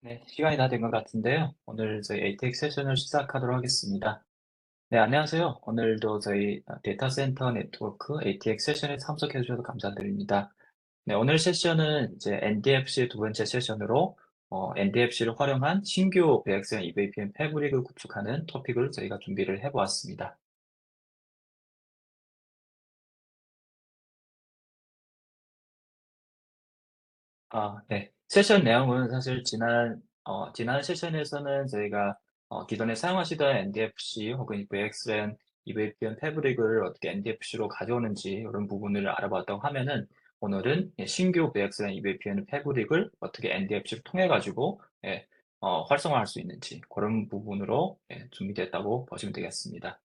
네, 시간이 다 된 것 같은데요. 오늘 저희 ATX 세션을 시작하도록 하겠습니다. 네, 안녕하세요. 오늘도 저희 데이터 센터 네트워크 ATX 세션에 참석해 주셔서 감사드립니다. 네, 오늘 세션은 이제 NDFC 두 번째 세션으로 NDFC를 활용한 신규 배액션 EVPN 패브릭을 구축하는 토픽을 저희가 준비를 해보았습니다. 네. 세션 내용은 사실 지난 세션에서는 저희가 기존에 사용하시던 NDFC 혹은 VXLAN, EVPN 패브릭을 어떻게 NDFC로 가져오는지 이런 부분을 알아봤다고 하면은 오늘은 신규 VXLAN, EVPN 패브릭을 어떻게 NDFC를 통해 가지고 활성화할 수 있는지 그런 부분으로 준비됐다고 보시면 되겠습니다.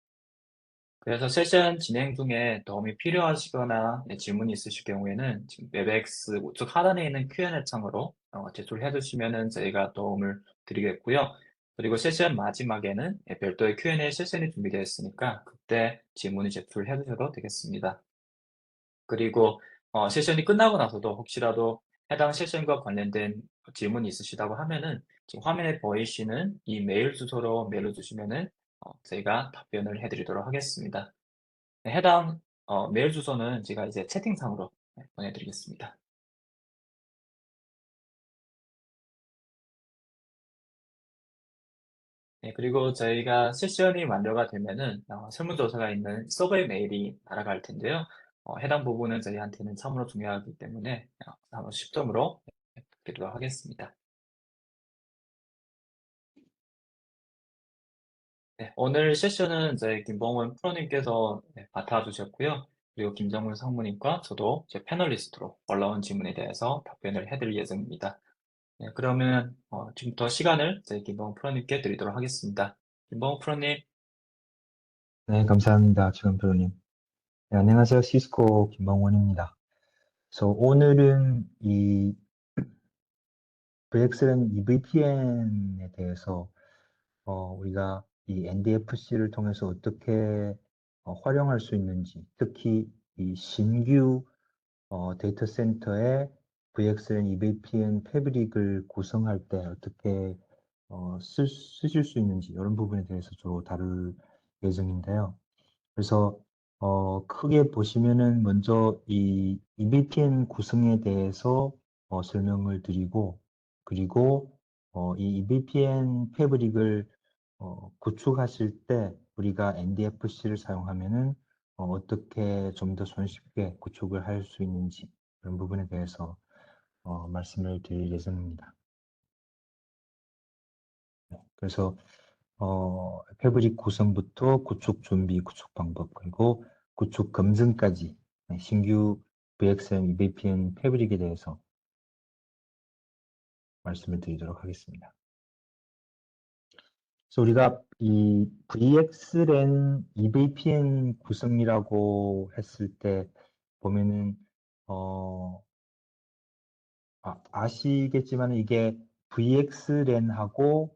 그래서 세션 진행 중에 도움이 필요하시거나 질문이 있으실 경우에는 지금 웹엑스 우측 하단에 있는 Q&A 창으로 제출해 주시면은 저희가 도움을 드리겠고요. 그리고 세션 마지막에는 별도의 Q&A 세션이 준비되어 있으니까 그때 질문을 제출해 주셔도 되겠습니다. 그리고 세션이 끝나고 나서도 혹시라도 해당 세션과 관련된 질문이 있으시다고 하면은 지금 화면에 보이시는 이 메일 주소로 메일을 주시면은 저희가 답변을 해드리도록 하겠습니다. 네, 해당 메일 주소는 제가 이제 채팅창으로 보내드리겠습니다. 네, 그리고 저희가 세션이 완료가 되면은 설문조사가 있는 서버의 메일이 날아갈 텐데요. 해당 부분은 저희한테는 참으로 중요하기 때문에 한번 10점으로 드리도록 하겠습니다. 네, 오늘 세션은 저희 김봉원 프로님께서 맡아주셨고요. 그리고 김정훈 상무님과 저도 제 패널리스트로 올라온 질문에 대해서 답변을 해드릴 예정입니다. 네, 그러면 지금부터 시간을 저희 김봉 프로님께 드리도록 하겠습니다. 김봉 프로님, 네, 감사합니다. 최근 프로님. 네, 안녕하세요. 시스코 김방원입니다. 그래서 오늘은 이 VXLAN EVPN에 대해서 우리가 이 NDFC를 통해서 어떻게 활용할 수 있는지, 특히 이 신규 데이터 센터에 VXLAN EVPN 패브릭을 구성할 때 어떻게 쓰실 수 있는지 이런 부분에 대해서 주로 다룰 예정인데요. 그래서 크게 보시면은 먼저 이 EVPN 구성에 대해서 설명을 드리고, 그리고 이 EVPN 패브릭을 구축하실 때 우리가 NDFC를 사용하면은 어떻게 좀 더 손쉽게 구축을 할 수 있는지 그런 부분에 대해서 말씀을 드릴 예정입니다. 그래서 패브릭 구성부터 구축 준비, 구축 방법, 그리고 구축 검증까지 신규 VXM EVPN 패브릭에 대해서 말씀을 드리도록 하겠습니다. 그래서 우리가 이 VXLAN EVPN 구성이라고 했을 때 보면은 아시겠지만 이게 VXLAN하고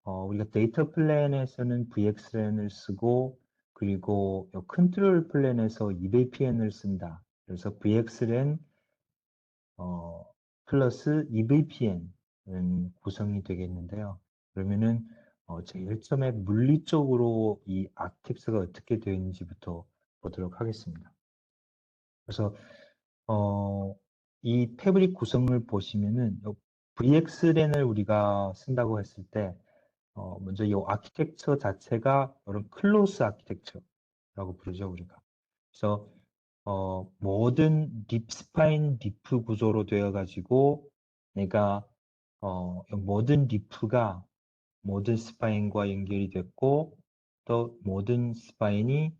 우리가 데이터 플랜에서는 VXLAN을 쓰고, 그리고 컨트롤 플랜에서 EVPN을 쓴다. 그래서 VXLAN 플러스 EVPN은 구성이 되겠는데요. 그러면은 제일 처음에 물리적으로 이 아키텍처가 어떻게 되어 있는지부터 보도록 하겠습니다. 그래서 이 패브릭 구성을 보시면은 VXLAN을 우리가 쓴다고 했을 때 먼저 이 아키텍처 자체가 이런 클로스 아키텍처라고 부르죠, 우리가. 그래서 모든 립 스파인 리프 구조로 되어 가지고 내가 모든 리프가 모든 스파인과 연결이 됐고, 또 모든 스파인이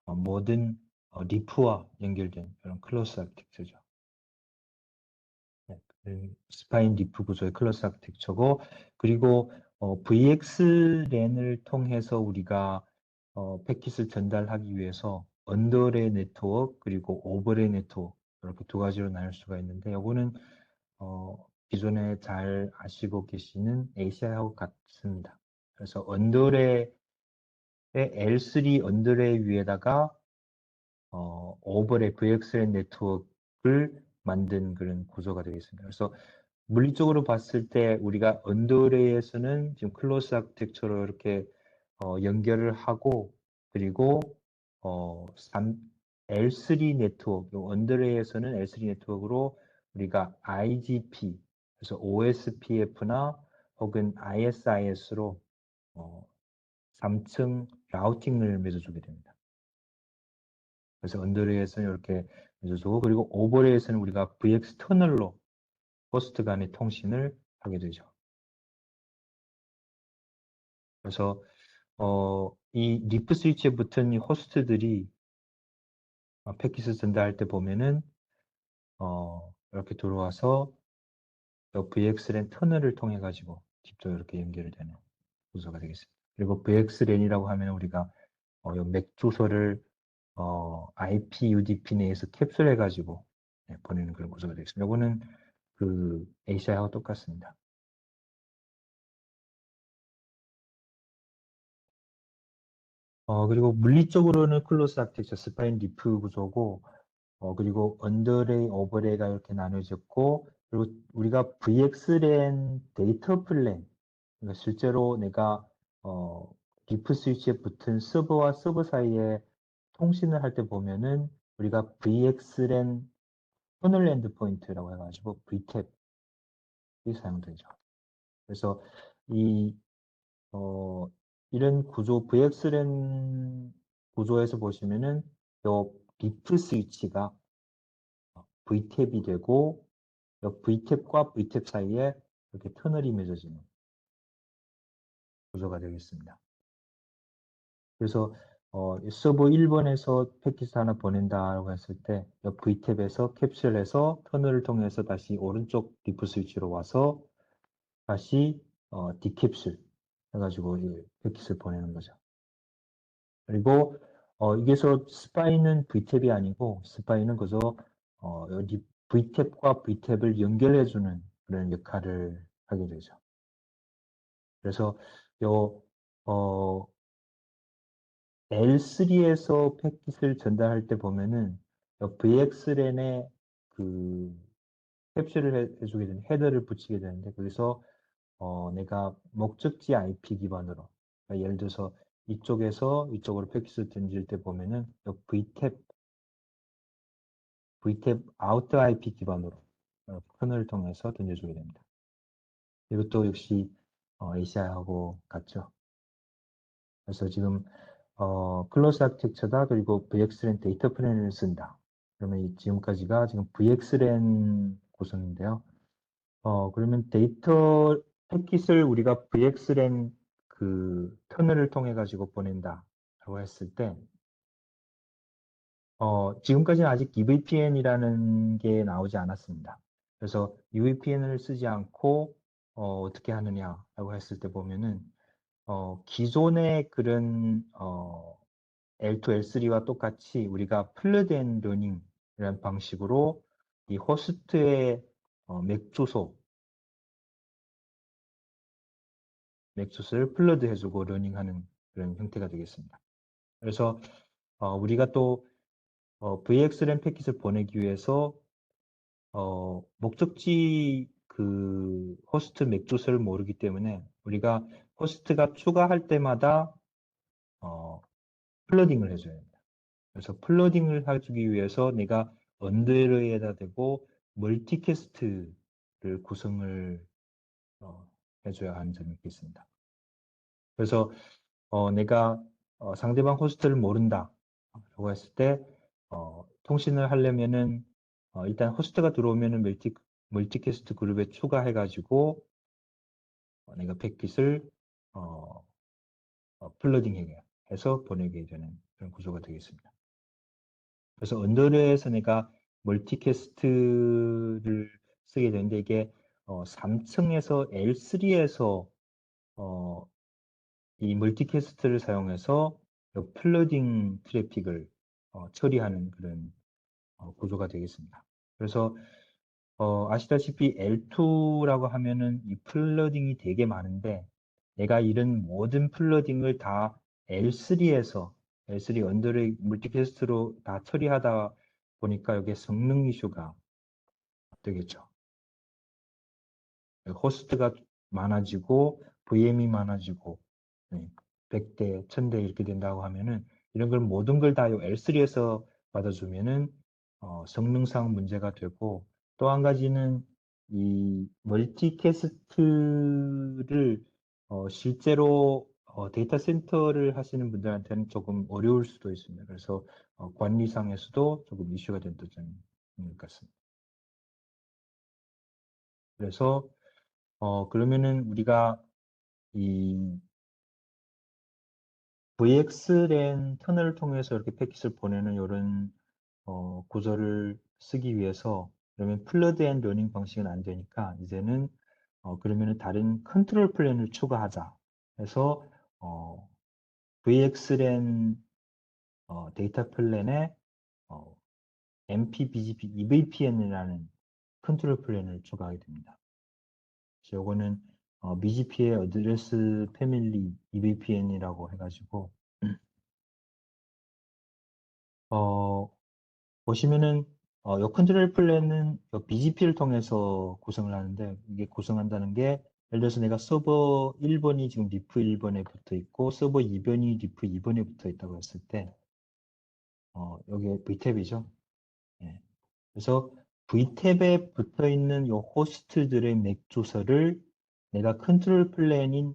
모든 리프와 연결된 그런 클로스 아키텍처죠. 네, 스파인 리프 구조의 클러스 아키텍처고, 그리고 VXLAN을 통해서 우리가 패킷을 전달하기 위해서 언더레이 네트워크 그리고 오버레이 네트워크 이렇게 두 가지로 나눌 수가 있는데, 요거는 기존에 잘 아시고 계시는 ACI하고 같습니다. 그래서 언더레이의 L3 언더레이 위에다가 오버레이 VXLAN 네트워크를 만든 그런 구조가 되겠습니다. 그래서 물리적으로 봤을 때 우리가 언더레이에서는 지금 클로스 아키텍처로 이렇게 연결을 하고 그리고 L3 네트워크, 언더레이에서는 L3 네트워크로 우리가 IGP, 그래서 OSPF나 혹은 ISIS로 3층 라우팅을 맺어주게 됩니다. 그래서 언더레이에서는 이렇게 맺어주고 그리고 오버레이에서는 우리가 VX 터널로 호스트 간의 통신을 하게 되죠. 그래서 이 리프 스위치에 붙은 이 호스트들이 패킷을 전달할 때 보면은 이렇게 들어와서 VXLAN 터널을 통해 가지고 직접 이렇게 연결되는 구조가 되겠습니다. 그리고 VXLAN이라고 하면 우리가 맥 주소를 IP UDP 내에서 캡슐해 가지고 보내는 그런 구조가 되겠습니다. 이거는 그 ACI하고 똑같습니다. 그리고 물리적으로는 클로스 아키텍처 스파인 리프 구조고 그리고 언더레이, 오버레이가 이렇게 나눠졌고 그리고 우리가 VXLAN 데이터 플랜 그러니까 실제로 내가 리프 스위치에 붙은 서버와 서버 사이에 통신을 할 때 보면은 우리가 VXLAN 터널 엔드 포인트라고 해가지고 VTAP이 사용되죠. 그래서 이 이런 구조 VXLAN 구조에서 보시면은 요 리프 스위치가 VTAP이 되고 VTAP과 VTAP 사이에 이렇게 터널이 맺어지는 구조가 되겠습니다. 그래서 서버 1번에서 패킷 하나 보낸다라고 했을 때 VTAP에서 캡슐에서 터널을 통해서 다시 오른쪽 리프 스위치로 와서 다시 디캡슐 해가지고 패킷을 보내는 거죠. 그리고 이게서 스파이는 VTAP이 아니고 스파이는 그저 VTAP과 VTAP을 연결해주는 그런 역할을 하게 되죠. 그래서 요 L3에서 패킷을 전달할 때 보면은 VXLAN에 그 캡슐을 해주게 되는 헤더를 붙이게 되는데 거기서 내가 목적지 IP 기반으로 그러니까 예를 들어서 이쪽에서 이쪽으로 패킷을 던질 때 보면은 VTAP 아우터 IP 기반으로 커널을 통해서 던져주게 됩니다. 이것도 역시 ACI하고 같죠. 그래서 지금 클로스 아키텍처다 그리고 VXLAN 데이터 플랜을 쓴다. 그러면 지금까지가 지금 VXLAN 구성인데요. 그러면 데이터 패킷을 우리가 VXLAN 그 터널을 통해 가지고 보낸다라고 했을 때 지금까지는 아직 EVPN이라는 게 나오지 않았습니다. 그래서 EVPN을 쓰지 않고 어떻게 하느냐라고 했을 때 보면은 기존의 그런 L2, L3와 똑같이 우리가 플러드 앤 러닝이라는 방식으로 이 호스트의 맥 주소를 플러드 해주고 러닝하는 그런 형태가 되겠습니다. 그래서 우리가 또 VXLAN 패킷을 보내기 위해서 목적지 그 호스트 맥 주소를 모르기 때문에 우리가 호스트가 추가할 때마다 플러딩을 해줘야 합니다. 그래서 플러딩을 해주기 위해서 내가 언더레이에다 대고 멀티캐스트를 구성을 해줘야 하는 점이 있겠습니다. 그래서 내가 상대방 호스트를 모른다 라고 했을 때 통신을 하려면은 일단 호스트가 들어오면은 멀티캐스트 그룹에 추가해 가지고 내가 패킷을 플러딩 해서 보내게 되는 그런 구조가 되겠습니다. 그래서 언더레이에서 내가 멀티캐스트를 쓰게 되는데 이게 3층에서 L3에서 이 멀티캐스트를 사용해서 플러딩 트래픽을 처리하는 그런 구조가 되겠습니다. 그래서 아시다시피 L2라고 하면은 이 플러딩이 되게 많은데 내가 이런 모든 플러딩을 다 L3 언더레이 멀티캐스트로 다 처리하다 보니까 여기에 성능 이슈가 되겠죠. 호스트가 많아지고 VM이 많아지고 100대, 1000대 이렇게 된다고 하면은 이런 걸 모든 걸 다 L3에서 받아주면은 성능상 문제가 되고 또 한 가지는 이 멀티캐스트를 실제로 데이터 센터를 하시는 분들한테는 조금 어려울 수도 있습니다. 그래서 관리상에서도 조금 이슈가 된다는 점인 것 같습니다. 그래서 그러면은 우리가 이 VXLAN 터널을 통해서 이렇게 패킷을 보내는 이런 구조를 쓰기 위해서 그러면 플러드 앤 러닝 방식은 안 되니까 이제는 그러면은 다른 컨트롤 플랜을 추가하자 해서 VXLAN 데이터 플랜에 MPBGP EVPN이라는 컨트롤 플랜을 추가하게 됩니다. 그래서 요거는 BGP의 어드레스 패밀리 EVPN이라고 해가지고 보시면은 요 컨트롤 플랜은 요 BGP를 통해서 구성을 하는데 이게 구성한다는 게 예를 들어서 내가 서버 1번이 지금 리프 1번에 붙어 있고 서버 2번이 리프 2번에 붙어 있다고 했을 때 여기 VTab이죠. 예. 그래서 VTab에 붙어 있는 요 호스트들의 맥 주소를 내가 컨트롤 플랜인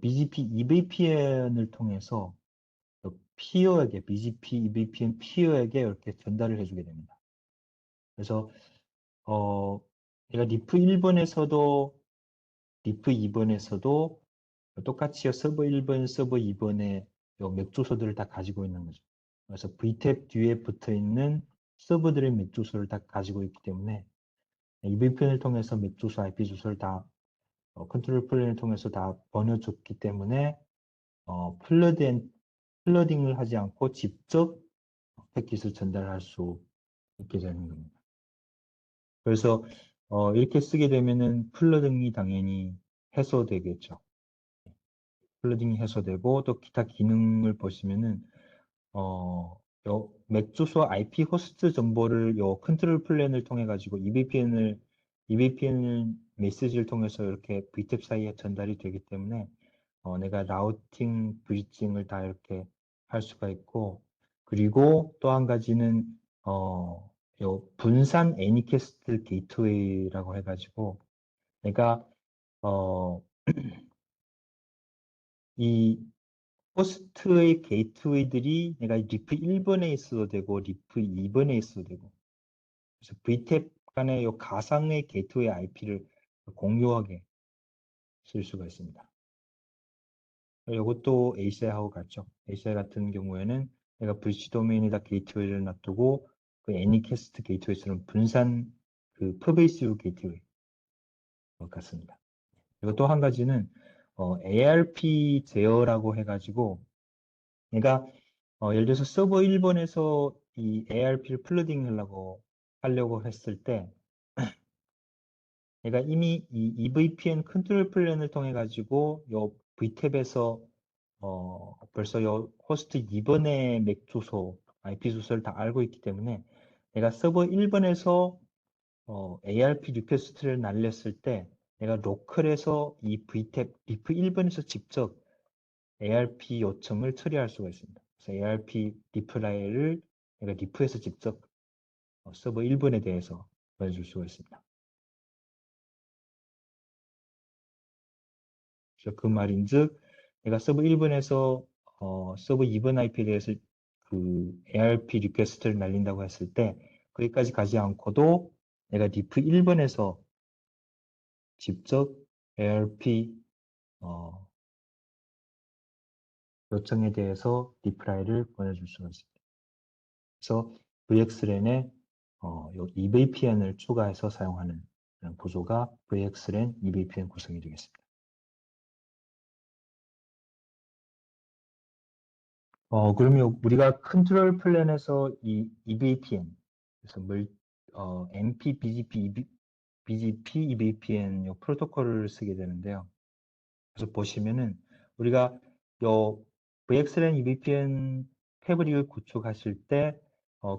BGP EVPN을 통해서 피어에게 BGP EVPN 피어에게 이렇게 전달을 해주게 됩니다. 그래서 내가 리프 1번에서도 리프 2번에서도 똑같이 서버 1번, 서버 2번의 맥 주소들을 다 가지고 있는 거죠. 그래서 VTab 뒤에 붙어 있는 서버들의 맥 주소를 다 가지고 있기 때문에 EVPN을 통해서 맥 주소, IP 주소를 다 컨트롤 플레이를 통해서 다 번여줬기 때문에 플러딩을 하지 않고 직접 패킷을 전달할 수 있게 되는 겁니다. 그래서 이렇게 쓰게 되면은 플러딩이 당연히 해소되겠죠. 플러딩이 해소되고 또 기타 기능을 보시면은 맥 주소 IP 호스트 정보를 요 컨트롤 플랜을 통해 가지고 EVPN 메시지를 통해서 이렇게 VTab 사이에 전달이 되기 때문에 내가 라우팅, 브리징을 다 이렇게 할 수가 있고 그리고 또 한 가지는 요 분산 애니캐스트 게이트웨이라고 해가지고 내가 이 호스트의 게이트웨이들이 내가 리프 1번에 있어도 되고 리프 2번에 있어도 되고 그래서 VTab 간의 요 가상의 게이트웨이 IP를 공유하게 쓸 수가 있습니다. 이것도 ACI하고 같죠. ACI 같은 경우에는 내가 브릿지 도메인에다 게이트웨이를 놔두고 그 애니캐스트 게이트웨이처럼 분산 그 퍼베이시브 게이트웨이 같습니다. 그리고 또 한 가지는 ARP 제어라고 해가지고 내가 예를 들어서 서버 1번에서 이 ARP를 플러딩 하려고 했을 때 내가 이미 이 EVPN 컨트롤 플랜을 통해 가지고 요 VTab에서 벌써 요 호스트 2번의 맥 주소, IP 주소를 다 알고 있기 때문에 내가 서버 1번에서 ARP 리퀘스트를 날렸을 때 내가 로컬에서 이 VTab 리프 1번에서 직접 ARP 요청을 처리할 수가 있습니다. 그래서 ARP 리플라이를 내가 리프에서 직접 서버 1번에 대해서 보내줄 수가 있습니다. 그래서 그 말인즉 내가 서버 1번에서 서버 2번 IP에 대해서 그 ARP 리퀘스트를 날린다고 했을 때 거기까지 가지 않고도 내가 리프 1번에서 직접 ARP 요청에 대해서 리플라이를 보내줄 수가 있습니다. 그래서 VXLAN에 EVPN을 추가해서 사용하는 그런 구조가 VXLAN EVPN 구성이 되겠습니다. 그러면 우리가 컨트롤 플랜에서 이 EVPN, 그래서 MP, BGP, EVPN 요 프로토콜을 쓰게 되는데요. 그래서 보시면은 우리가 요 VXLAN EVPN 패브릭을 구축하실 때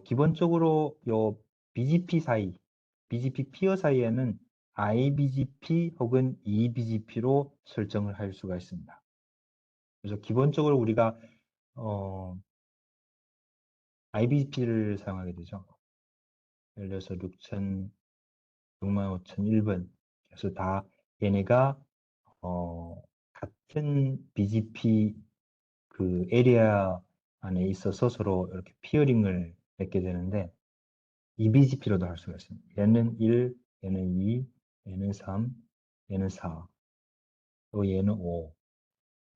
기본적으로 요 BGP 사이, BGP 피어 사이에는 IBGP 혹은 eBGP로 설정을 할 수가 있습니다. 그래서 기본적으로 우리가 IBGP를 사용하게 되죠. 예를 들어서 65,001번. 그래서 다 얘네가 같은 BGP 그 에리아 안에 있어서 서로 이렇게 피어링을 맺게 되는데 eBGP로도 할 수가 있습니다. 얘는 1, 얘는 2, 얘는 3, 얘는 4, 또 얘는 5.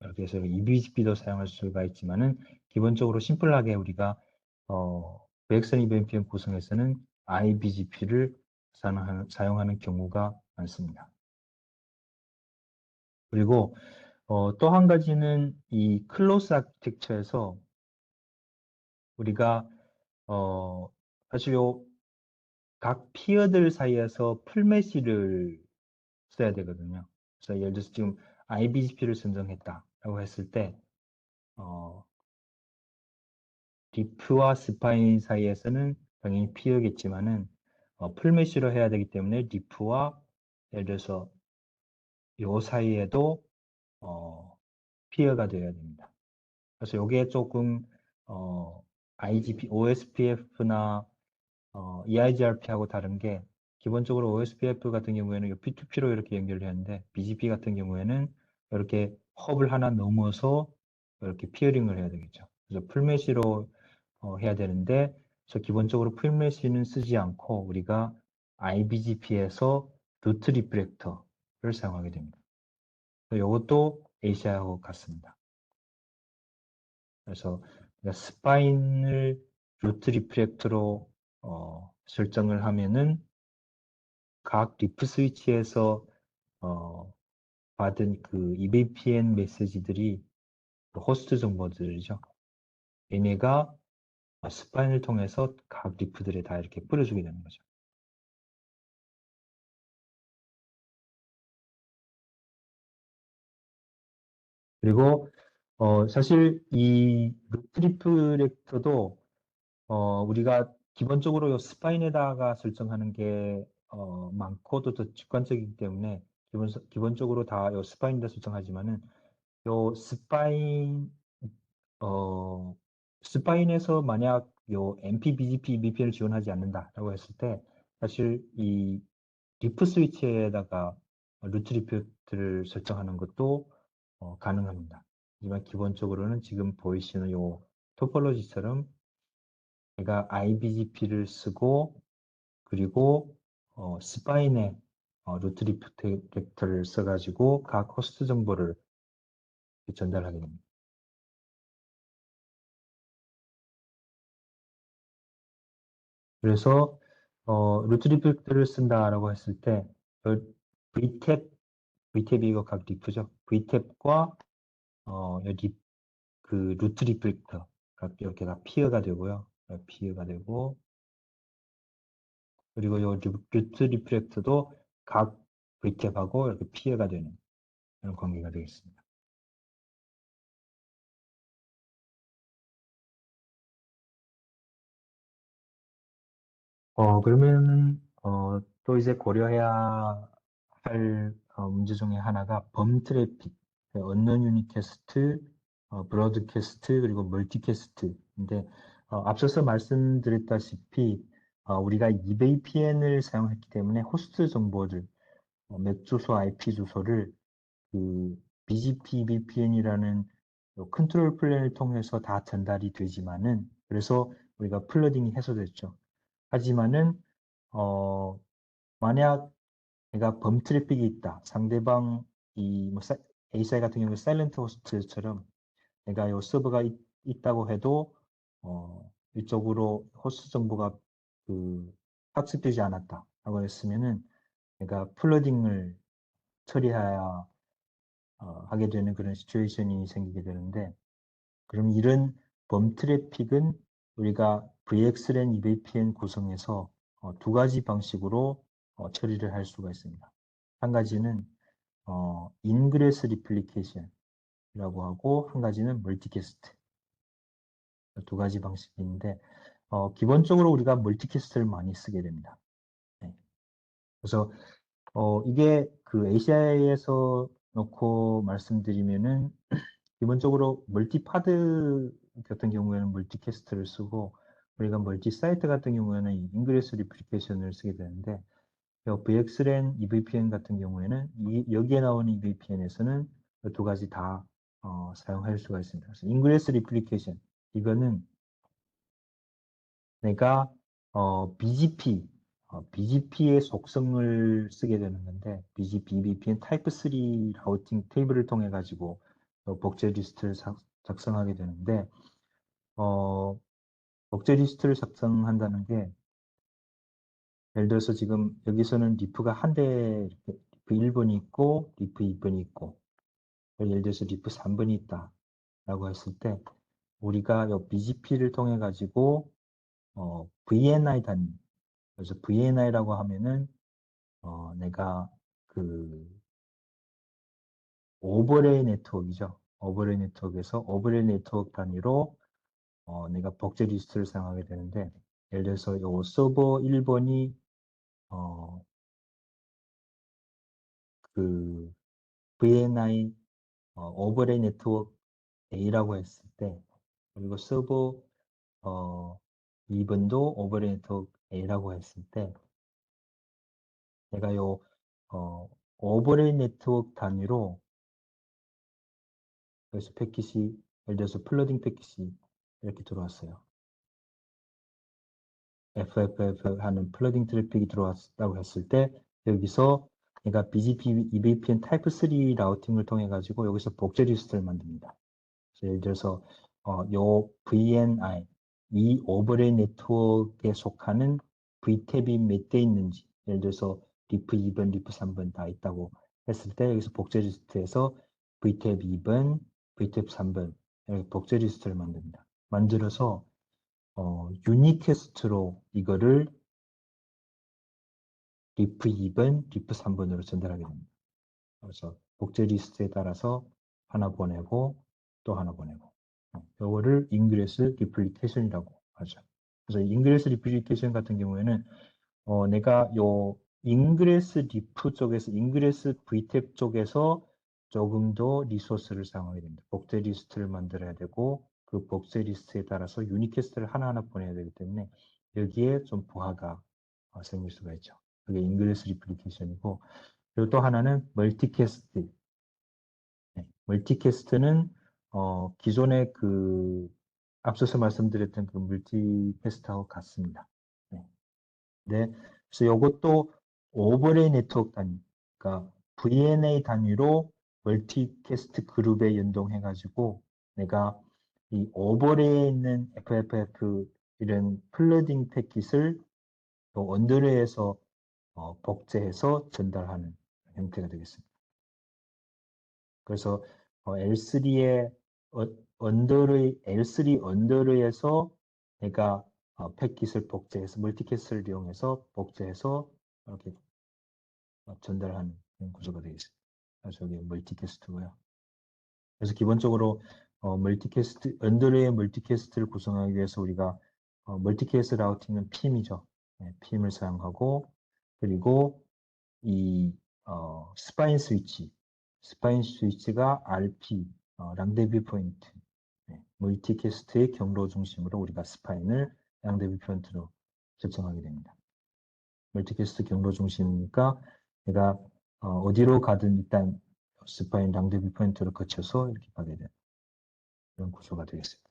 이렇게 해서 eBGP도 사용할 수가 있지만은 기본적으로 심플하게 우리가 VXLAN EVPN 구성에서는 IBGP를 사용하는 경우가 많습니다. 그리고 또 한 가지는 이 클로스 아키텍처에서 우리가 사실 각 피어들 사이에서 풀메시를 써야 되거든요. 그래서 예를 들어서 지금 IBGP를 선정했다라고 했을 때 디프와 스파인 사이에서는 당연히 피어겠지만은 풀메시로 해야 되기 때문에 디프와 예를 들어서 요 사이에도 피어가 되어야 됩니다. 그래서 이게 조금 IGP, OSPF나 EIGRP하고 다른 게 기본적으로 OSPF 같은 경우에는 P2P로 이렇게 연결을 하는데 BGP 같은 경우에는 이렇게 헙을 하나 넘어서 이렇게 피어링을 해야 되겠죠. 그래서 풀메시로 해야 되는데 그래서 기본적으로 풀메시는 쓰지 않고 우리가 IBGP에서 루트 리프렉터를 사용하게 됩니다. 이것도 ACI하고 같습니다. 그래서 스파인을 루트 리프렉터로 설정을 하면은 각 리프 스위치에서 받은 그 EVPN 메시지들이 그 호스트 정보들이죠. 얘네가 스파인을 통해서 각 리프들에 다 이렇게 뿌려주게 되는 거죠. 그리고 사실 이 루트 리프렉터도 우리가 기본적으로 요 스파인에다가 설정하는 게 많고 또 더 직관적이기 때문에 기본적으로 다 요 스파인에다 설정하지만은 요 스파인에서 만약 요 MPBGP VPN을 지원하지 않는다라고 했을 때 사실 이 리프 스위치에다가 루트 리프트를 설정하는 것도 가능합니다. 하지만 기본적으로는 지금 보이시는 요 토폴로지처럼 제가 IBGP를 쓰고 그리고 스파인에 루트 리프렉터를 써가지고 각 호스트 정보를 전달하게 됩니다. 그래서 루트 리프렉터를 쓴다라고 했을 때 VTAP, VTAP 이거 각 리프죠. VTAP과 여기 그 루트 리프렉터 이렇게 다 피어가 되고요. 피어가 되고 그리고 요 루트 리프렉터도 각 VTAP하고 이렇게 피어가 되는 그런 관계가 되겠습니다. 그러면은, 또 이제 고려해야 할 문제 중에 하나가 범 트래픽, 언론 유니캐스트, 브로드캐스트, 그리고 멀티캐스트인데, 앞서서 말씀드렸다시피, 우리가 eVPN을 사용했기 때문에 호스트 정보들, 맥 주소, IP 주소를 그 BGP VPN이라는 컨트롤 플랜을 통해서 다 전달이 되지만은, 그래서 우리가 플러딩이 해소됐죠. 하지만은 만약 내가 범 트래픽이 있다. 상대방 이뭐 ASI 같은 경우 사일런트 호스트처럼 내가 요 서버가 있다고 해도 이쪽으로 호스트 정보가 그 학습되지 않았다라고 했으면은 내가 플러딩을 처리해야 하게 되는 그런 시츄에이션이 생기게 되는데 그럼 이런 범 트래픽은 우리가 VXLAN EVPN 구성에서 두 가지 방식으로 처리를 할 수가 있습니다. 한 가지는 인그레스 리플리케이션이라고 하고 한 가지는 멀티캐스트 두 가지 방식인데 기본적으로 우리가 멀티캐스트를 많이 쓰게 됩니다. 네. 그래서 이게 그 ACI에서 놓고 말씀드리면은 기본적으로 멀티파드 같은 경우에는 멀티캐스트를 쓰고 우리가 멀티사이트 같은 경우에는 인그레스 리플리케이션을 쓰게 되는데 VXLAN EVPN 같은 경우에는 여기에 나오는 EVPN에서는 두 가지 다 사용할 수가 있습니다. 그래서 인그레스 리플리케이션 이거는 내가 BGP의 속성을 쓰게 되는 건데 BGP, EVPN 타입 3 라우팅 테이블을 통해 가지고 복제 리스트를 작성하게 되는데 복제 리스트를 작성한다는 게 예를 들어서 지금 여기서는 리프가 한 대, 리프 1번이 있고 리프 2번이 있고 예를 들어서 리프 3번이 있다 라고 했을 때 우리가 이 BGP를 통해 가지고 VNI 단위 그래서 VNI라고 하면은 내가 그 오버레이 네트워크이죠. 오버레이 네트워크에서 오버레이 네트워크 단위로 내가 복제 리스트를 사용하게 되는데 예를 들어서 요 서버 1번이 그 VNI 오버레이 네트워크 A라고 했을 때 그리고 서버 2번도 오버레이 네트워크 A라고 했을 때 내가 요 오버레이 네트워크 단위로 그래서 패킷이 예를 들어서 플러딩 패킷이 이렇게 들어왔어요. FFF 하는 플러딩 트래픽이 들어왔다고 했을 때 여기서 내가 BGP, EVPN 타입 3 라우팅을 통해 가지고 여기서 복제 리스트를 만듭니다. 예를 들어서 요 VNI 이 오버레이 네트워크에 속하는 V탭이 몇 대 있는지 예를 들어서 리프 2번, 리프 3번 다 있다고 했을 때 여기서 복제 리스트에서 V탭 2번, V탭 3번 이렇게 복제 리스트를 만듭니다. 만들어서 유니캐스트로 이거를 리프 2번, 리프 3번으로 전달하게 됩니다. 그래서 복제 리스트에 따라서 하나 보내고 또 하나 보내고 요거를 인그레스 리플리케이션이라고 하죠. 그래서 인그레스 리플리케이션 같은 경우에는 내가 요 인그레스 리프 쪽에서 인그레스 V탭 쪽에서 조금 더 리소스를 사용하게 됩니다. 복제 리스트를 만들어야 되고 그 복제 리스트에 따라서 유니캐스트를 하나하나 보내야 되기 때문에 여기에 좀 부하가 생길 수가 있죠. 그게 인그레스 리플리케이션이고 그리고 또 하나는 멀티캐스트. 네, 멀티캐스트는 기존의 그 앞서서 말씀드렸던 그 멀티캐스트하고 같습니다. 네. 네. 그래서 이것도 오버레이 네트워크 단위, 그러니까 VNA 단위로 멀티캐스트 그룹에 연동해가지고 내가 이 오버레이에 있는 FFF 이런 플러딩 패킷을 또 언더레이에서 복제해서 전달하는 형태가 되겠습니다. 그래서 L3의 언더레이, L3 언더레이에서 내가 패킷을 복제해서 멀티캐스트를 이용해서 복제해서 이렇게 전달하는 그런 구조가 되겠습니다. 그래서 여기 멀티캐스트고요. 그래서 기본적으로 멀티캐스트 언더레이의 멀티캐스트를 구성하기 위해서 우리가 멀티캐스트 라우팅은 PIM이죠. 네, PIM을 사용하고 그리고 이 스파인 스위치가 RP, 랑데뷰 포인트, 네, 멀티캐스트의 경로 중심으로 우리가 스파인을 랑데뷰 포인트로 설정하게 됩니다. 멀티캐스트 경로 중심이니까 내가 어디로 가든 일단 스파인 랑데뷰 포인트를 거쳐서 이렇게 가게 되는 그런 구조가 되겠습니다.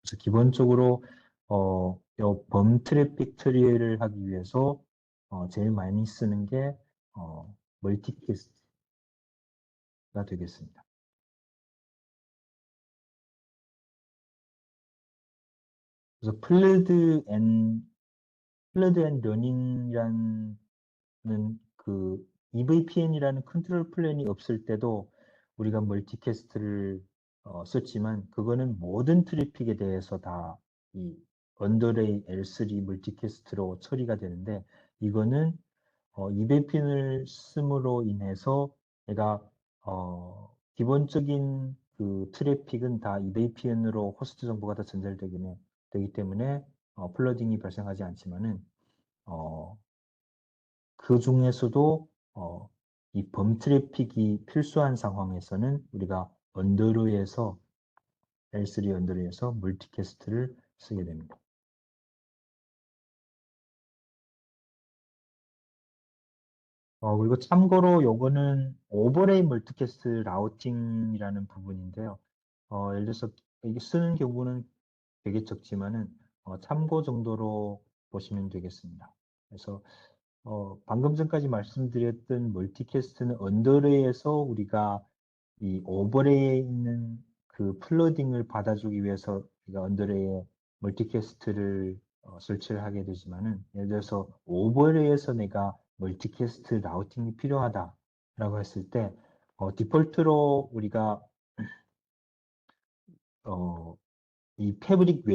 그래서 기본적으로 범 트래픽 처리를 하기 위해서 제일 많이 쓰는 게 멀티캐스트가 되겠습니다. 그래서 플러드 앤 러닝이라는 그 EVPN이라는 컨트롤 플랜이 없을 때도 우리가 멀티캐스트를 썼지만 그거는 모든 트래픽에 대해서 다 이 언더레이 L3 멀티캐스트로 처리가 되는데 이거는 EVPN을 씀으로 인해서 내가 기본적인 그 트래픽은 다 EVPN으로 호스트 정보가 다 되기 때문에 플러딩이 발생하지 않지만은 그 중에서도 이 범 트래픽이 필수한 상황에서는 우리가 언더로에서 L3 언더로에서 멀티캐스트를 쓰게 됩니다. 그리고 참고로 요거는 오버레이 멀티캐스트 라우팅이라는 부분인데요. 예를 들어서 이게 쓰는 경우는 되게 적지만은 참고 정도로 보시면 되겠습니다. 그래서 방금 전까지 말씀드렸던 멀티캐스트는 언더레이에서 우리가 이 오버레이에 있는 그 플러딩을 받아주기 위해서 우리가 언더레이에 멀티캐스트를 설치를 하게 되지만은 예를 들어서 오버레이에서 내가 멀티캐스트 라우팅이 필요하다라고 했을 때 디폴트로 우리가 이 패브릭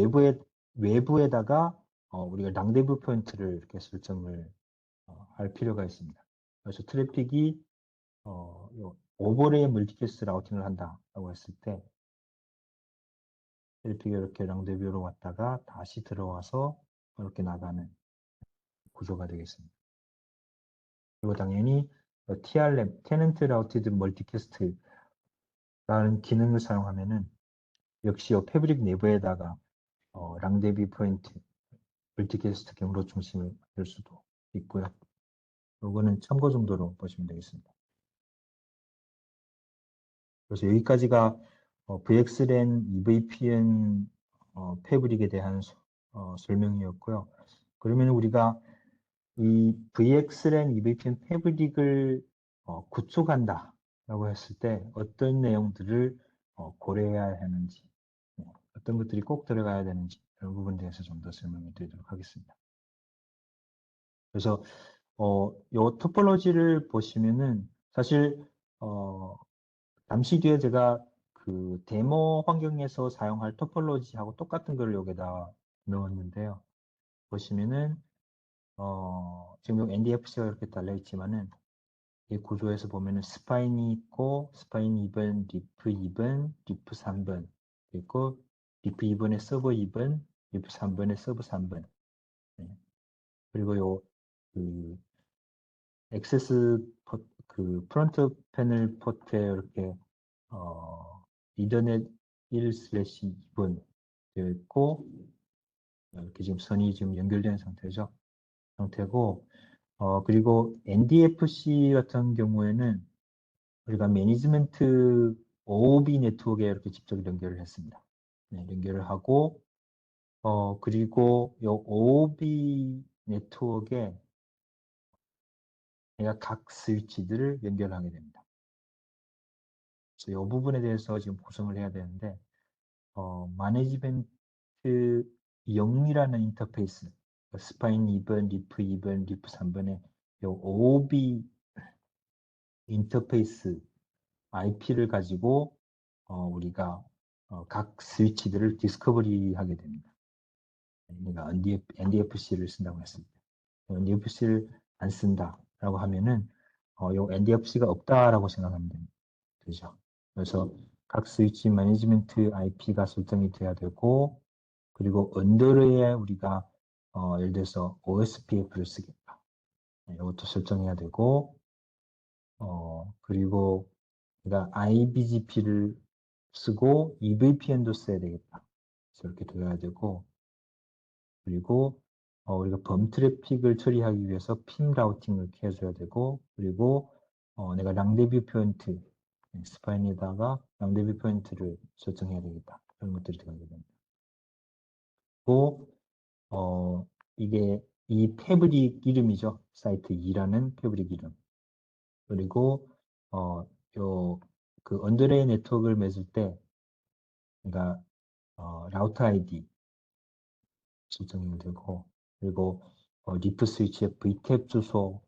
외부에다가 우리가 랑데부 포인트를 이렇게 설정을 할 필요가 있습니다. 그래서 트래픽이 오버레이 멀티캐스트 라우팅을 한다라고 했을 때 트래픽이 이렇게 랑데뷰로 왔다가 다시 들어와서 이렇게 나가는 구조가 되겠습니다. 그리고 당연히 TRM, Tenant Routed Multicast라는 기능을 사용하면은 역시 패브릭 내부에다가 랑데뷰 포인트, 멀티캐스트 경로 중심을 만들 수도 있고요. 이거는 참고 정도로 보시면 되겠습니다. 그래서 여기까지가 VXLAN EVPN 패브릭에 대한 설명이었고요. 그러면 우리가 이 VXLAN EVPN 패브릭을 구축한다라고 했을 때 어떤 내용들을 고려해야 하는지, 어떤 것들이 꼭 들어가야 되는지 이런 부분에 대해서 좀 더 설명을 드리도록 하겠습니다. 그래서 요 토폴로지를 보시면은 사실 잠시 뒤에 제가 그 데모 환경에서 사용할 토폴로지하고 똑같은 걸 여기다 넣었는데요. 보시면은 지금 NDFC가 이렇게 달려 있지만은 이 구조에서 보면은 스파인이 있고 스파인 2번, 리프 2번, 리프 3번 있고 리프 2번에 서버 2번, 리프 3번에 서버 3번. 네. 그리고 그 액세스 그 프론트 패널 포트에 이렇게 이더넷 1/2번 되어 있고 이렇게 지금 선이 지금 연결된 상태고 그리고 NDFC 같은 경우에는 우리가 매니지먼트 OOB 네트워크에 이렇게 직접 연결을 했습니다. 네, 연결을 하고 그리고 이 OOB 네트워크에 내가 각 스위치들을 연결하게 됩니다. 그래서 이 부분에 대해서 지금 구성을 해야 되는데 마네지먼트 0이라는 인터페이스, 스파인 2번, 리프 2번, 리프 3번의 이 OOB 인터페이스 IP를 가지고 우리가 각 스위치들을 디스커버리 하게 됩니다. 우리가 NDFC를 쓴다고 했을 때 NDFC를 안 쓴다라고 하면은 요 NDFC가 없다라고 생각하면 됩니다. 되죠. 그래서 각 스위치 매니지먼트 IP가 설정이 돼야 되고 그리고 언더레에 우리가 예를 들어서 OSPF를 쓰겠다. 이것도 설정해야 되고 그리고 우리가 IBGP를 쓰고 EVPN도 써야 되겠다. 이렇게 되어야 되고 그리고 우리가 범 트래픽을 처리하기 위해서 핀 라우팅을 해줘야 되고 그리고 내가 랑데뷰 포인트 스파인에다가 랑데뷰 포인트를 설정해야 되겠다. 이런 것들이 들어가게 됩니다. 그리고 이게 이 패브릭 이름이죠. 사이트 2라는 패브릭 이름. 그리고 그 언더레이 네트워크를 맺을 때 그러니까 라우터 아이디 설정이 되고 그리고 리프 스위치의 VTAP 주소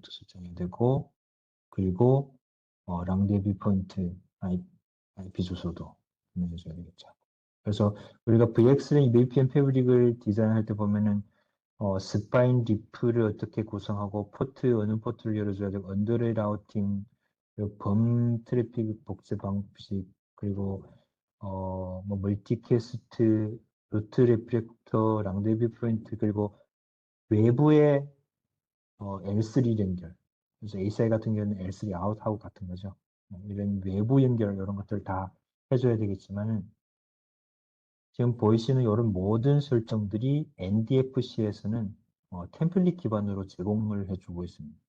설정이 되고 그리고 랑데뷰 포인트 IP 주소도 입력해줘야 되겠죠. 그래서 우리가 VXLAN VPN 패브릭을 디자인할 때 보면은 스파인 리프를 어떻게 구성하고 포트 어느 포트를 열어줘야 되고 언더레이 라우팅 그리고 범 트래픽 복제 방식 그리고 뭐 멀티캐스트 루트 레프렉터 랑데뷰 포인트 그리고 외부의 L3 연결 그래서 ACI 같은 경우는 L3 아웃하고 같은 거죠. 이런 외부 연결 이런 것들 다 해줘야 되겠지만은 지금 보이시는 이런 모든 설정들이 NDFC에서는 템플릿 기반으로 제공을 해주고 있습니다.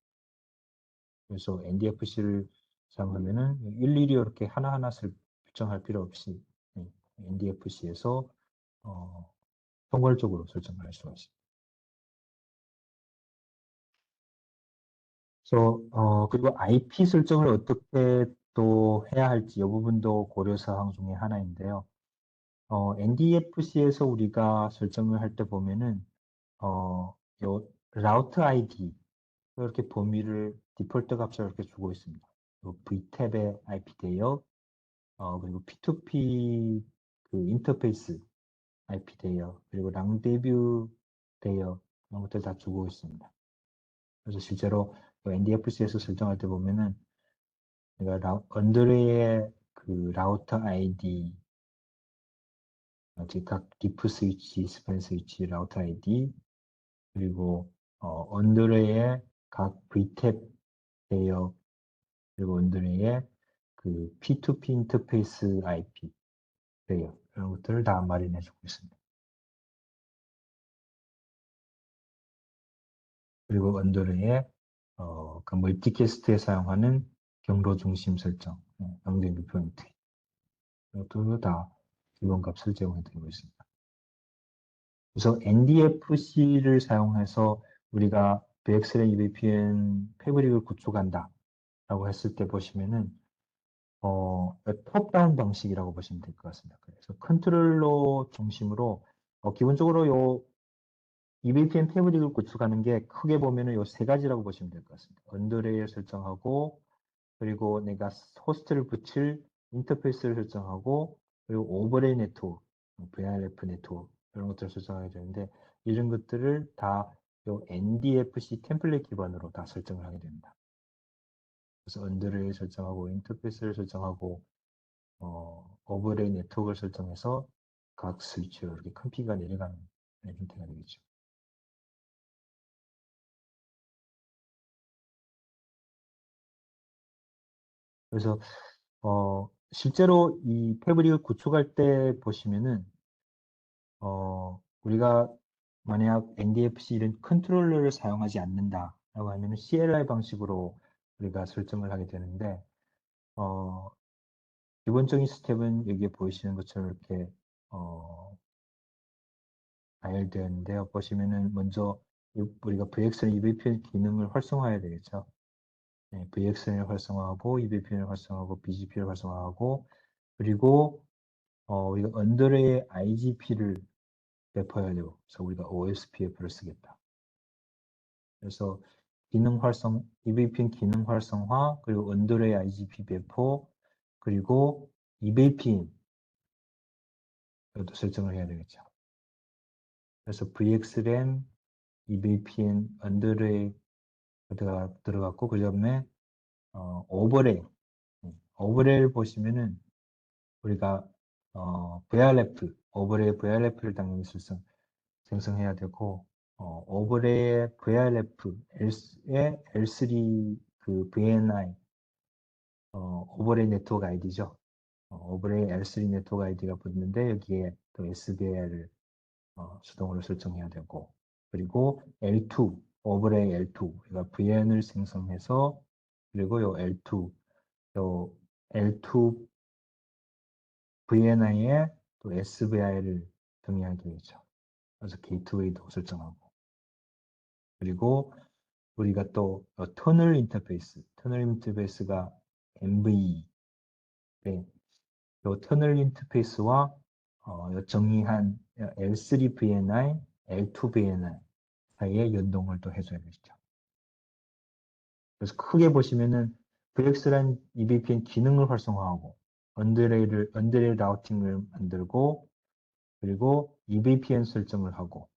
그래서 NDFC를 사용하면은 일일이 이렇게 하나하나 설정할 필요 없이 NDFC에서 포괄적으로 설정을 할 수가 있습니다. 그래서 그리고 IP 설정을 어떻게 또 해야 할지 이 부분도 고려 사항 중에 하나인데요. NDFC에서 우리가 설정을 할 때 보면은 요 라우트 아이디 이렇게 범위를 디폴트 값으로 이렇게 주고 있습니다. VTab의 IP 대역, 그리고 P2P 그 인터페이스 IP 대역, 그리고 랑데뷰 대역 이런 것들 다 주고 있습니다. 그래서 실제로 NDFC에서 설정할 때 보면은 내가 언더레이의 그 라우터 아이디, 즉 각 디프 스위치, 스팬 스위치 라우터 아이디, 그리고 언더레이의 각 VTab 대역, 그리고 언더레이의 그 P2P 인터페이스 IP 대역 이런 것들을 다 마련해 주고 있습니다. 그리고 언더레이의 그 멀티캐스트에 사용하는 경로 중심 설정, 영대비 포인트 이것도 다 기본 값을 제공해 드리고 있습니다. 그래서 NDFC를 사용해서 우리가 VXLAN EVPN 패브릭을 구축한다 라고 했을 때 보시면은 톱다운 방식이라고 보시면 될 것 같습니다. 그래서 컨트롤러 중심으로 기본적으로 요 EVPN 패브릭을 구축하는 게 크게 보면은 요 세 가지라고 보시면 될 것 같습니다. 언더레이를 설정하고, 그리고 내가 호스트를 붙일 인터페이스를 설정하고, 그리고 오버레이 네트워크, VRF 네트워크 이런 것들을 설정하게 되는데 이런 것들을 다 요 NDFC 템플릿 기반으로 다 설정을 하게 됩니다. 그래서 언더레이 설정하고 인터페이스를 설정하고 오버레이 네트워크를 설정해서 각 스위치로 이렇게 컴피가 내려가는 형태가 되겠죠. 그래서 실제로 이 패브릭을 구축할 때 보시면은 우리가 만약 NDFC 이런 컨트롤러를 사용하지 않는다라고 하면은 CLI 방식으로 우리가 설정을 하게 되는데 기본적인 스텝은 여기에 보이시는 것처럼 이렇게 나열되어 있는데요. 보시면은 먼저 우리가 VXLAN EVPN 기능을 활성화해야 되겠죠. 네, VXLAN을 활성화하고 EVPN을 활성화하고 BGP를 활성화하고 그리고 우리가 언더레이의 IGP를 배포해야 되고 그래서 우리가 OSPF를 쓰겠다. 그래서 기능 활성, EVPN 기능 활성화, 그리고 언더레이 IGP 배포, 그리고 EVPN 이것도 설정을 해야 되겠죠. 그래서 VXLAN, EVPN, 언더레이 들어갔고 그 다음에 오버레이, 오버레이를 보시면은 우리가 VRF, 오버레이 VRF를 당연히 생성해야 되고 오버레이 VRF의 L3 그 VNI 오버레이 네트워크 아이디죠. 오버레이 L3 네트워크 아이디가 붙는데 여기에 또 SVR을 수동으로 설정해야 되고 그리고 L2 오버레이 L2 우리가 VN을 생성해서 그리고 요 L2 요 L2 VNI에 또 SVI를 병행하게 되죠. 그래서 게이트웨이도 설정하고 그리고 우리가 또 터널 인터페이스가 MVE 네, 요 터널 인터페이스와 정의한 L3 VNI, L2 VNI 사이에 연동을 또 해줘야 되죠. 그래서 크게 보시면은 VXLAN EVPN 기능을 활성화하고 언더레이 라우팅을 만들고 그리고 EVPN 설정을 하고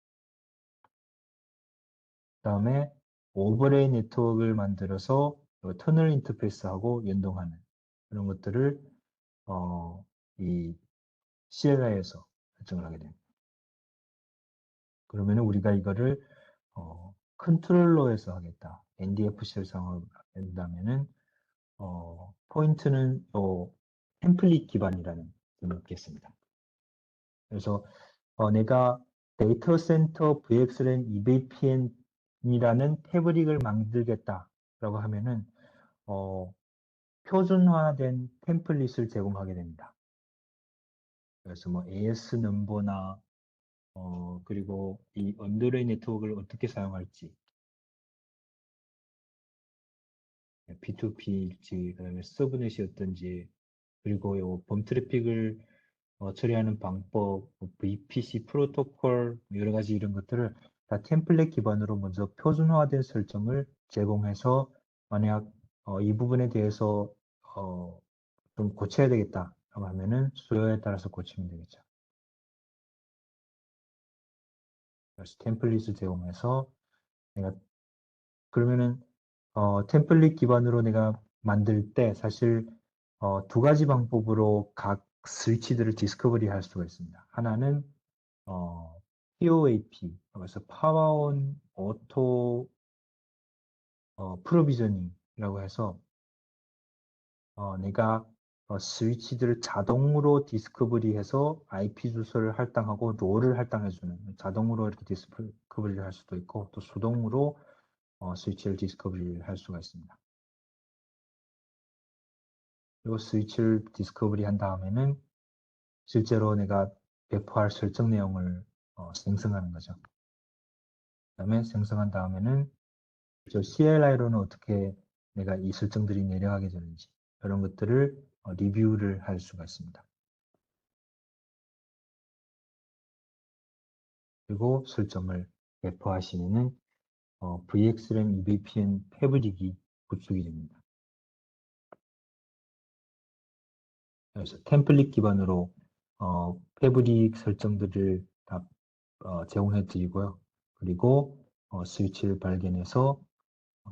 그다음에 오버레이 네트워크를 만들어서 터널 인터페이스하고 연동하는 그런 것들을 이 CLI에서 설정을 하게 됩니다. 그러면 우리가 이거를 컨트롤러에서 하겠다. NDFC를 사용한다면은 포인트는 템플릿 기반이라는 점을 얻겠습니다. 그래서 내가 데이터 센터 VXLAN EVPN이라는 패브릭을 만들겠다라고 하면은 표준화된 템플릿을 제공하게 됩니다. 그래서 뭐 AS 넘버나 그리고 이 언더레이 네트워크를 어떻게 사용할지, P2P일지, 그다음에 서브넷이 어떤지, 그리고 요범 트래픽을 처리하는 방법, 뭐 VPC 프로토콜, 뭐 여러 가지 이런 것들을 다 템플릿 기반으로 먼저 표준화된 설정을 제공해서 만약 이 부분에 대해서 좀 고쳐야 되겠다라고 하면은 수요에 따라서 고치면 되겠죠. 그래서 템플릿을 제공해서 내가 그러면은 템플릿 기반으로 내가 만들 때 사실 두 가지 방법으로 각 스위치들을 디스커버리 할 수가 있습니다. 하나는 POAP, 그래서 파워온 오토 프로비저닝이라고 해서 내가 스위치들을 자동으로 디스커버리해서 IP 주소를 할당하고 롤을 할당해주는 자동으로 이렇게 디스커버리를 할 수도 있고 또 수동으로 스위치를 디스커버리를 할 수가 있습니다. 그리고 스위치를 디스커버리 한 다음에는 실제로 내가 배포할 설정 내용을 생성하는 거죠. 그다음에 생성한 다음에는 저 CLI로는 어떻게 내가 이 설정들이 내려가게 되는지 이런 것들을 리뷰를 할 수가 있습니다. 그리고 설정을 배포하시면은 VXLAN EVPN 패브릭이 구축이 됩니다. 그래서 템플릿 기반으로 패브릭 설정들을 다 제공해 드리고요. 그리고 스위치를 발견해서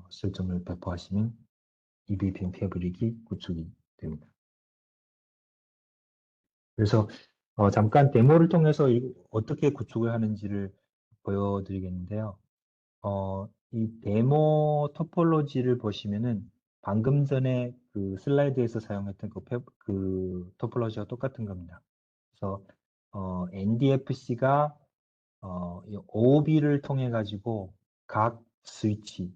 설정을 배포하시면 EVPN 패브릭이 구축이 됩니다. 그래서 잠깐 데모를 통해서 어떻게 구축을 하는지를 보여드리겠는데요. 이 데모 토폴로지를 보시면은 방금 전에 그 슬라이드에서 사용했던 그 토폴로지와 똑같은 겁니다. 그래서 NDFC가 OOB를 통해 가지고 각 스위치,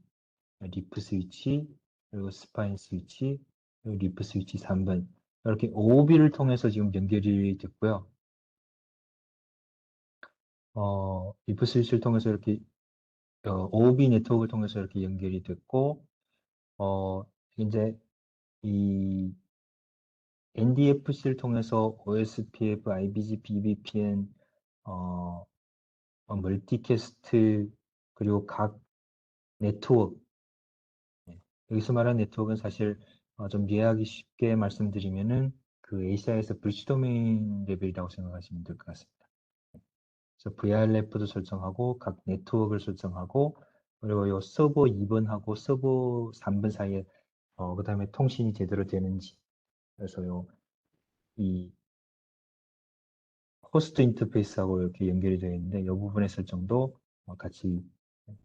리프 스위치, 그리고 스파인 스위치, 그리고 리프 스위치 3번 이렇게 OOB를 통해서 지금 연결이 됐고요. 리프 스위치를 통해서 이렇게 OOB 네트워크를 통해서 이렇게 연결이 됐고 이제 이 NDFC를 통해서 OSPF, IBGP, EVPN, 멀티캐스트, 그리고 각 네트워크, 여기서 말하는 네트워크는 사실 좀 이해하기 쉽게 말씀드리면은 그 ACI에서 브리지 도메인 레벨이라고 생각하시면 될 것 같습니다. 그래서 VRF도 설정하고 각 네트워크를 설정하고 그리고 요 서버 2번하고 서버 3번 사이에 그 다음에 통신이 제대로 되는지 그래서 이 호스트 인터페이스하고 이렇게 연결이 되어 있는데 이 부분의 설정도 같이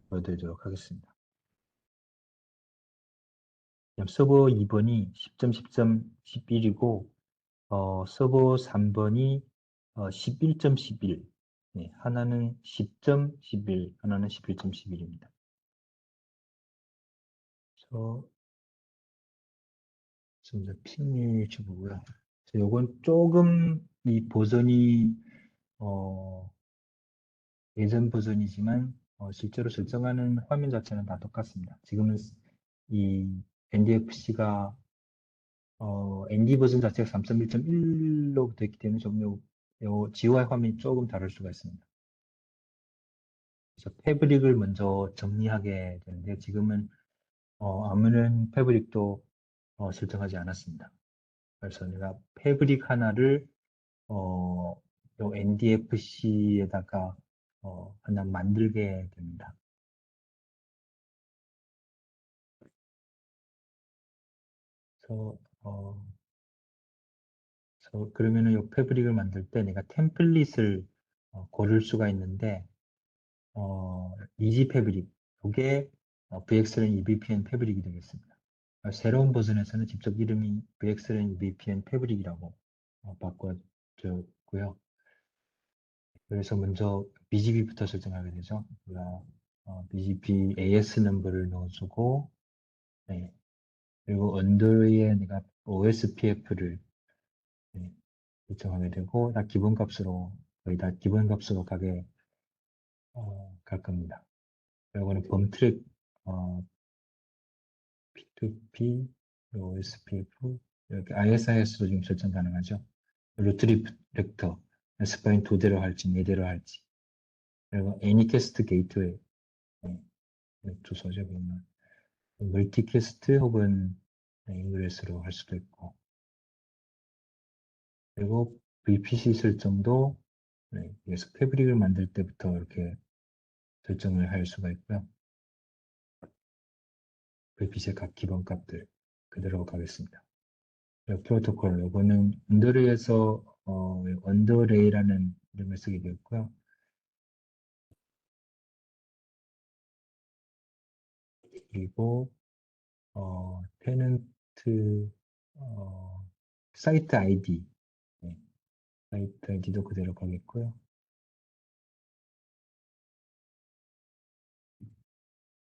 보여드리도록 하겠습니다. 서버 2번이 10.10.11이고 서버 3번이 11.11 네, 하나는 10.11 하나는 11.11입니다. 그래서 지금 핑을 주고요. 요건 조금 이 버전이 예전 버전이지만 실제로 설정하는 화면 자체는 다 똑같습니다. 지금은 이 NDFC가 ND 버전 자체가 3.1.1로 됐기 때문에 좀 요 GUI 화면이 조금 다를 수가 있습니다. 그래서 패브릭을 먼저 정리하게 되는데 지금은 아무런 패브릭도 설정하지 않았습니다. 그래서 내가 패브릭 하나를 요 NDFC에다가 하나 만들게 됩니다. 그래서 그러면은 요 패브릭을 만들 때 내가 템플릿을 고를 수가 있는데 이지 패브릭 이게 VXLAN EVPN 패브릭이 되겠습니다. 새로운 버전에서는 직접 이름이 VXLAN EVPN 패브릭이라고 바꿔줬고요. 그래서 먼저 BGB부터 설정하게 되죠. BGB AS 넘버를 넣어주고, 네. 그리고 언더에 내가 OSPF를 설정하게 되고, 다 기본 값으로, 거의 다 기본 값으로 갈 겁니다. 이거는 범트랙, P2P, OSPF, 이렇게 ISIS로 지금 설정 가능하죠. 루트 리프렉터, 스파인 2대로 할지, 4대로 할지. 그리고 애니캐스트 게이트웨이, 주소죠, 보면. 멀티캐스트 혹은 인그레스로 할 수도 있고. 그리고 VPC 설정도 그래서 패브릭을 만들 때부터 이렇게 설정을 할 수가 있고요. VPC의 각 기본 값들 그대로 가겠습니다. 프로토콜, 이거는 언더레이에서 언더레이라는 이름을 쓰게 되었고요. 그리고 테넌트 사이트 아이디, 사이트 아이디도 그대로 가겠고요.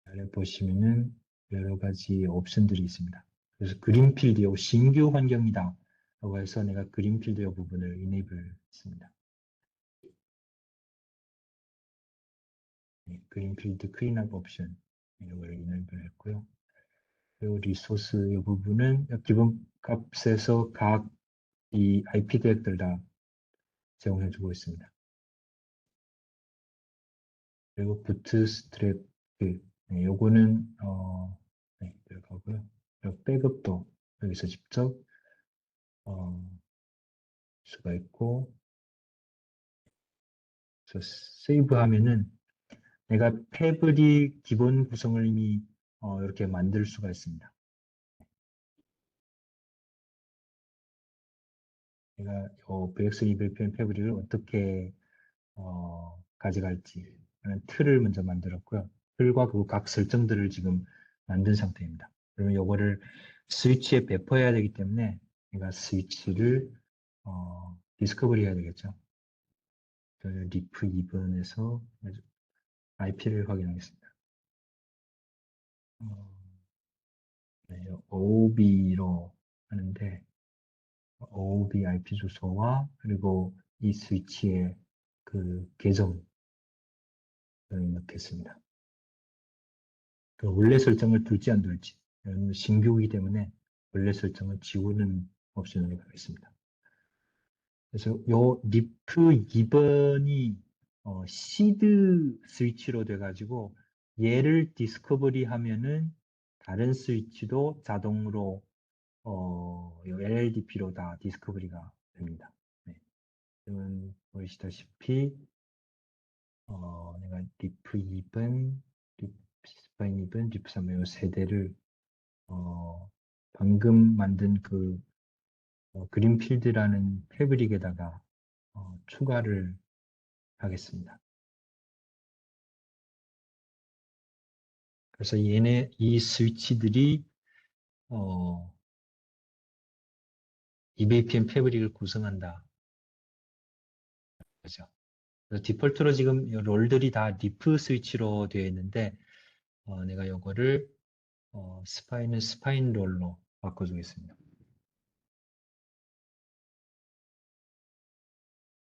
아래 보시면은 여러 가지 옵션들이 있습니다. 그래서 그린필드요, 신규 환경이다 라고 해서 내가 그린필드요 부분을 이네이블 했습니다. 그린필드 클린업 옵션 이걸 이네이블 했고요. 그리고 리소스 이 부분은 기본 값에서 각 이 IP 대역들 다 제공해주고 있습니다. 그리고 부트스트랩 요거는 들어가고요. 그리고 백업도 여기서 직접 수가 있고, 그래서 세이브하면은 내가 패브릭 기본 구성을 이미 이렇게 만들 수가 있습니다. 내가 VX200PM 패브릭을 어떻게 가져갈지 하는 틀을 먼저 만들었고요. 틀과 그 각 설정들을 지금 만든 상태입니다. 그러면 이거를 스위치에 배포해야 되기 때문에 내가 스위치를 디스커버리 해야 되겠죠. 리프 2번에서 IP를 확인하겠습니다. OOB로 하는데 OOB IP 주소와 그리고 이 스위치의 그 계정을 넣겠습니다. 그 원래 설정을 둘지 안 둘지 신규이기 때문에 원래 설정을 지우는 옵션으로 가겠습니다. 그래서 요 리프 2번이 시드 스위치로 돼가지고 얘를 디스커버리 하면은 다른 스위치도 자동으로 LLDP로 다 디스커버리가 됩니다. 네. 그러면 보시다시피 내가 리프 2번, 스파인 2번, 리프 3번 세 대를 방금 만든 그 그린필드라는 패브릭에다가 추가를 하겠습니다. 그래서 이 스위치들이 EVPN 패브릭을 구성한다. 그죠? 그래서 디폴트로 지금 롤들이 다 리프 스위치로 되어 있는데 내가 이거를 스파인은 스파인 롤로 바꿔주겠습니다.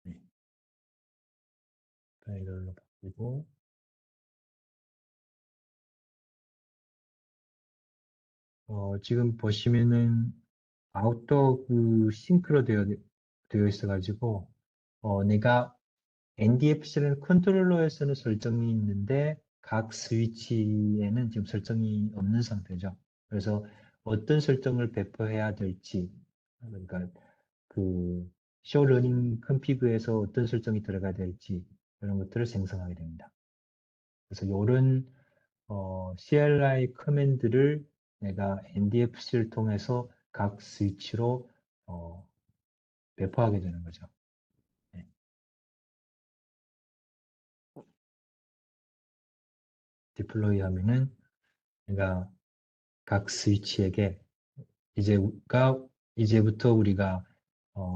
네. 스파인 롤로 바꾸고 지금 보시면은 아웃도어 그 싱크로 되어 있어가지고 내가 NDFC라는 컨트롤러에서는 설정이 있는데 각 스위치에는 지금 설정이 없는 상태죠. 그래서 어떤 설정을 배포해야 될지, 그러니까 그 쇼 러닝 컨피그에서 어떤 설정이 들어가야 될지 이런 것들을 생성하게 됩니다. 그래서 이런 CLI 커맨드를 내가 NDFC를 통해서 각 스위치로 배포하게 되는 거죠. 네. 디플로이 하면은 그러니까 각 스위치에게 이제부터 우리가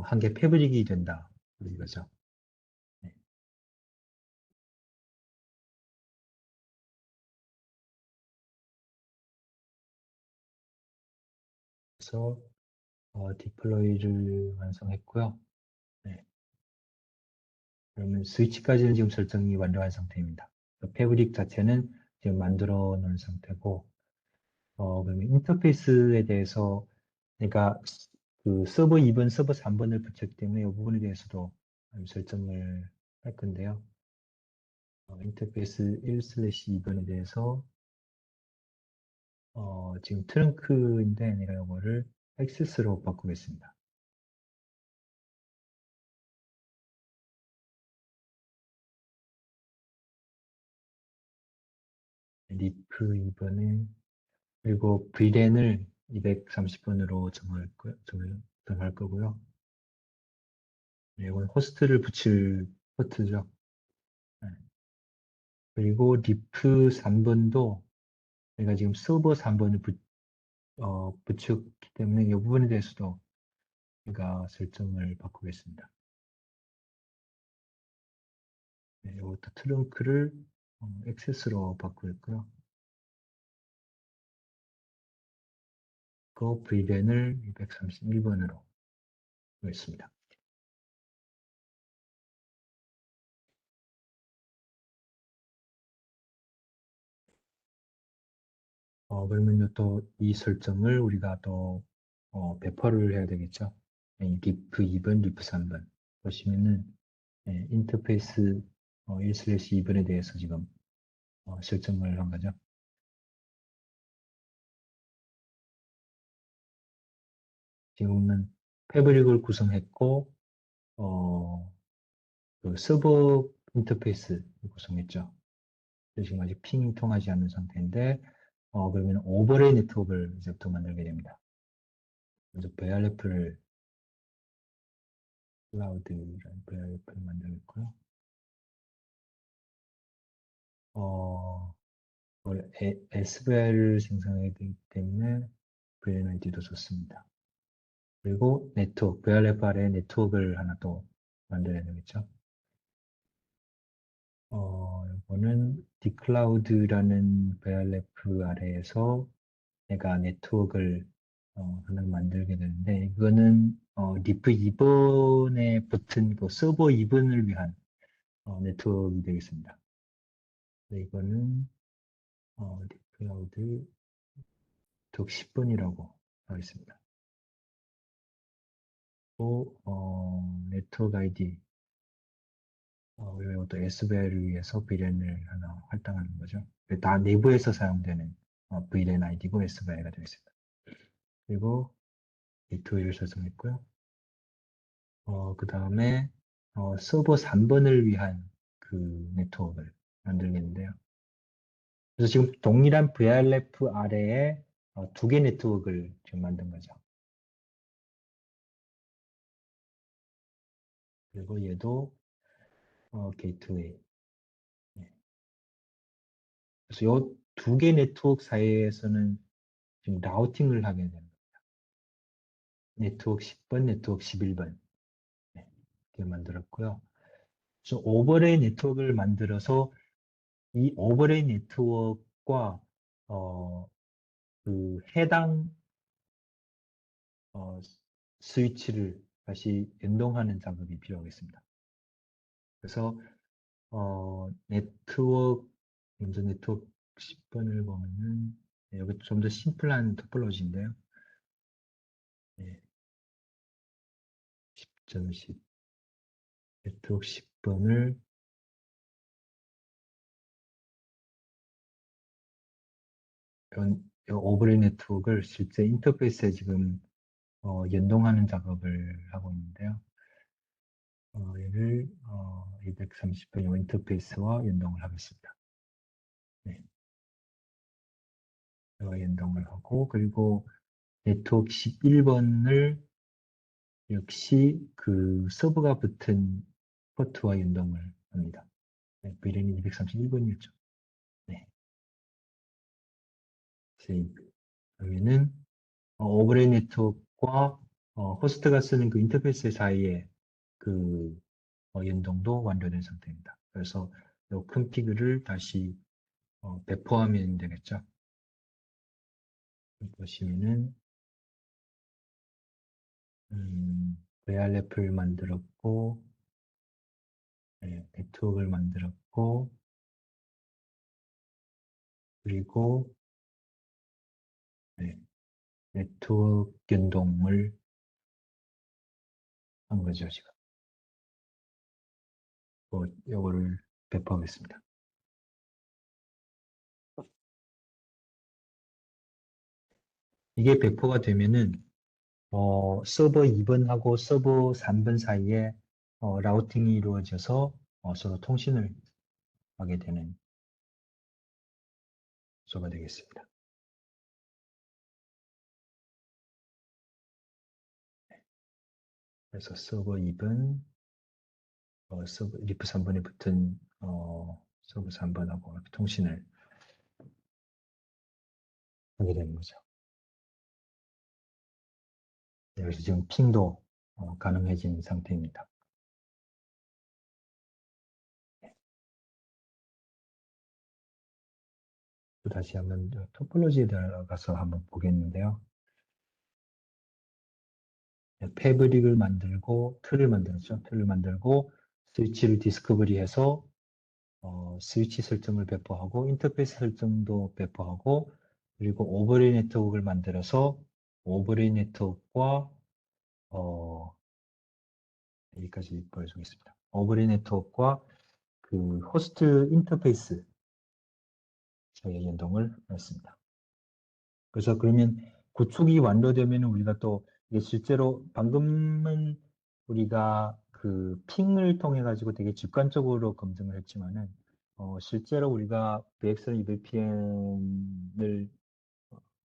한 개 패브릭이 된다 이거죠. 네. 그래서 디플로이를 완성했고요. 네. 그러면 스위치까지는 지금 설정이 완료한 상태입니다. 패브릭 자체는 지금 만들어 놓은 상태고, 그러면 인터페이스에 대해서 그러니까 그 서버 2번, 서버 3번을 붙였기 때문에 이 부분에 대해서도 설정을 할 건데요. 인터페이스 1/2번에 대해서 지금 트렁크인데 내가 이거를 액세스로 바꾸겠습니다. 리프 2번에 그리고 VLAN을 230번으로 정할 거고요. 네, 이건 호스트를 붙일 포트죠. 네. 그리고 리프 3번도 내가 지금 서버 3번을 붙였기 때문에 이 부분에 대해서도 제가 설정을 바꾸겠습니다. 네, 이것도 트렁크를 액세스로 바꾸었고요. 그 VLAN을 231번으로 하겠습니다. 그러면 또 이 설정을 우리가 또 배포를 해야 되겠죠. 네, 리프 2번, 리프 3번 보시면은 네, 인터페이스 1/2번에 대해서 지금 설정을 한 거죠. 지금은 패브릭을 구성했고 그 서버 인터페이스 구성했죠. 지금 아직 핑이 통하지 않는 상태인데 그러면 오버레이 네트워크를 이제부터 만들게 됩니다. 먼저 VRF를 클라우드라는 VRF를 만들었고요. SVR을 생성해야 되기 때문에 VNID도 좋습니다. 그리고 네트워크, VRF 아래 네트워크를 하나 또 만들어야 되겠죠. 이거는 디클라우드라는 VRF 아래에서 내가 네트워크를 하나 만들게 되는데, 이거는 리프 2번에 붙은 그 서버 2번을 위한 네트워크가 되겠습니다. 이거는 디클라우드 덕 10번이라고 하겠습니다. 또 네트워크 아이디 이것도 SVR을 위해서 VLAN을 하나 할당하는 거죠. 다 내부에서 사용되는 VLAN 아이디고 SVR가 되겠습니다. 그리고 게이트웨이를 설정했고요. 그 다음에 서버 3번을 위한 그 네트워크를 만들겠는데요. 그래서 지금 동일한 VRF 아래에 두 개 네트워크를 지금 만든 거죠. 그리고 얘도 게이트웨이. 네. 그래서 이 두 개 네트워크 사이에서는 지금 라우팅을 하게 됩니다. 네트워크 10번, 네트워크 11번. 네, 이렇게 만들었고요. 그래서 오버레이 네트워크를 만들어서 이 오버레이 네트워크와 어, 그 해당 어, 스위치를 다시 연동하는 작업이 필요하겠습니다. 그래서 네트워크 먼저 네트워크 10번을 보면은 네, 여기 좀 더 심플한 토폴로지인데요. 네, 10.10 네트워크 10번을 오버레이 네트워크를 실제 인터페이스에 지금 연동하는 작업을 하고 있는데요. 얘를 230번 인터페이스와 연동을 하겠습니다. 네, 연동을 하고 그리고 네트워크 11번을 역시 그 서버가 붙은 포트와 연동을 합니다. 네, VLAN이 231번이었죠. 네. same. 그러면은 오버레이 네트워크와 호스트가 쓰는 그 인터페이스 사이에 그 연동도 완료된 상태입니다. 그래서 이 컨피그를 다시 배포하면 되겠죠. 보시면은 VRF를 만들었고, 네, 네트워크를 만들었고, 그리고 네, 네트워크 연동을 한 거죠, 지금. 요거를 배포하겠습니다. 이게 배포가 되면은 서버 2번하고 서버 3번 사이에 라우팅이 이루어져서 서로 통신을 하게 되는 구조가 되겠습니다. 그래서 서버 2번, 서버 리프 3번에 붙은 서버 3번하고 통신을 하게 되는 거죠. 그래서 지금 핑도 가능해진 상태입니다. 또 다시 한번 토폴로지에 들어가서 한번 보겠는데요. 패브릭을 만들고 틀을 만들었죠. 틀을 만들고 스위치를 디스커버리해서 스위치 설정을 배포하고 인터페이스 설정도 배포하고 그리고 오버레이 네트워크를 만들어서 오버레이 네트워크와 여기까지 보여주겠습니다. 오버레이 네트워크와 그 호스트 인터페이스 사이의 연동을 했습니다. 그래서 그러면 구축이 완료되면 우리가 또 이게 실제로 방금은 우리가 그 핑을 통해 가지고 되게 직관적으로 검증을 했지만은 실제로 우리가 VX랑 EVPN을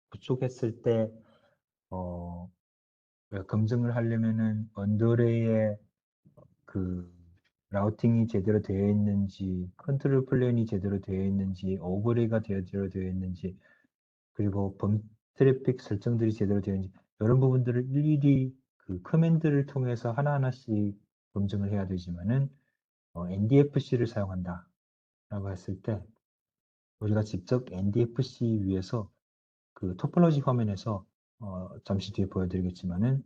구축했을 때 검증을 하려면은 언더레이의 그 라우팅이 제대로 되어 있는지, 컨트롤 플랜이 제대로 되어 있는지, 오버레이가 제대로 되어 있는지, 그리고 범 트래픽 설정들이 제대로 되어 있는지 이런 부분들을 일일이 그 커맨드를 통해서 하나하나씩 검증을 해야 되지만은 NDFC를 사용한다라고 했을 때 우리가 직접 NDFC 위에서 그 토폴로지 화면에서 잠시 뒤에 보여드리겠지만은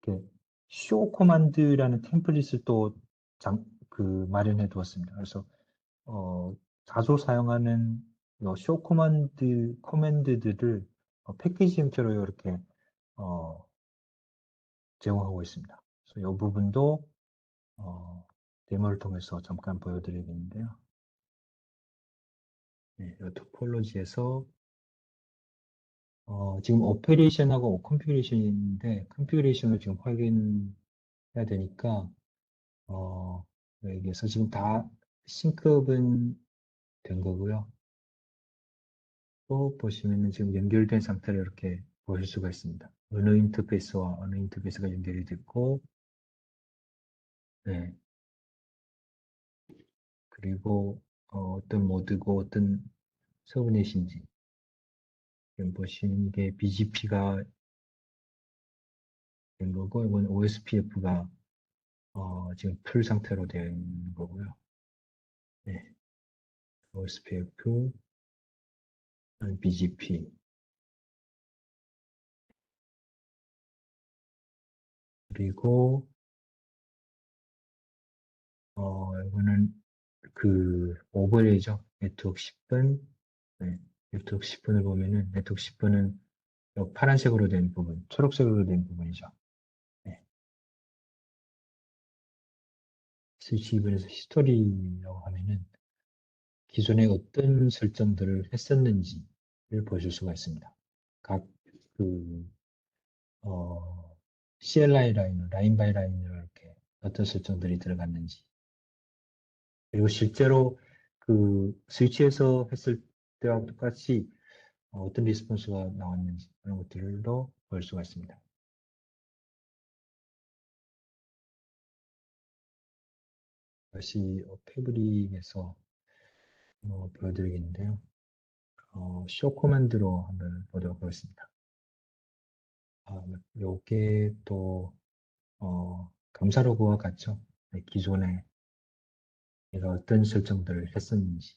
이렇게 쇼 코만드라는 템플릿을 또 마련해 두었습니다. 그래서 자주 사용하는 쇼 코맨드들을 패키지 형태로 이렇게 어, 제공하고 있습니다. 그래서 이 부분도 데모를 통해서 잠깐 보여드리겠는데요. 네, 이 토폴로지에서 지금 오페레이션하고 컨피그레이션인데 컨피그레이션을 지금 확인해야 되니까 여기에서 지금 다 싱크업은 된 거고요. 또 보시면은 지금 연결된 상태를 이렇게 보실 수가 있습니다. 어느 인터페이스와 어느 인터페이스가 연결이 됐고, 네. 그리고 어떤 모드고 어떤 서브넷인지 지금 보시는 게 BGP가 된 거고, 이건 OSPF가 지금 풀 상태로 된 거고요. 네. OSPF, BGP, 그리고 이거는 그 오버레이죠. 네트워크 10분. 네. 네트워크 10분을 보면은 네트워크 10분은 파란색으로 된 부분, 초록색으로 된 부분이죠. 네. 스위치 2분에서 히스토리라고 하면은 기존에 어떤 설정들을 했었는지를 보실 수가 있습니다. 각 그, 어, CLI 라인 바이 라인으로 이렇게 어떤 설정들이 들어갔는지, 그리고 실제로 그 스위치에서 했을 때와 똑같이 어떤 리스폰스가 나왔는지 그런 것들도 볼 수가 있습니다. 다시 패브릭에서 보여드리겠는데요. 쇼 코만드로 한번 보도록 하겠습니다. 요게 또 검사 로그와 같죠? 네, 기존에 내가 어떤 설정들을 했었는지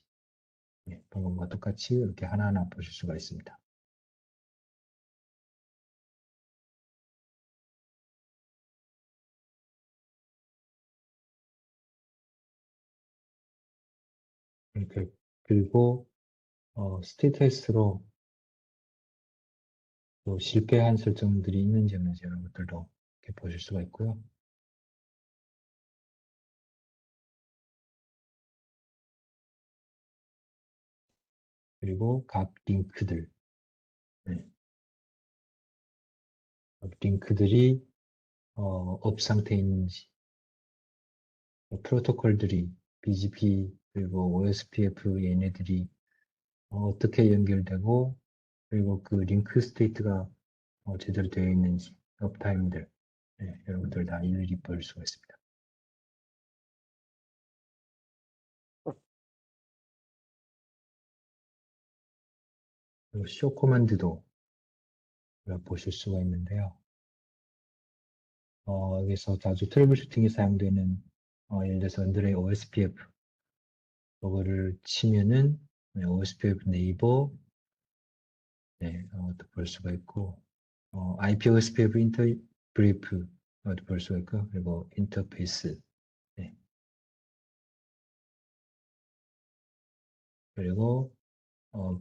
네, 방금과 똑같이 이렇게 하나하나 보실 수가 있습니다. 이렇게 그리고 스테이터스로 또 실패한 설정들이 있는지 없는지 이런 것들도 이렇게 보실 수가 있고요. 그리고 각 링크들, 네, 각 링크들이 업 상태에 있는지, 프로토콜들이 BGP 그리고 OSPF 얘네들이 어떻게 연결되고 그리고 그 링크 스테이트가 제대로 되어 있는지, 업타임들 네, 이런 것들 다 일일이 볼 수가 있습니다. 그리고 쇼 코만드도 보실 수가 있는데요. 여기서 자주 트러블 슈팅에 사용되는 예를 들어서 언드레이 OSPF 그거를 치면은 네, OSPF 네이버 네, 또 볼 수가 있고 IP OSPF 인터 브리프 볼 수가 있고 그리고 인터페이스 네, 그리고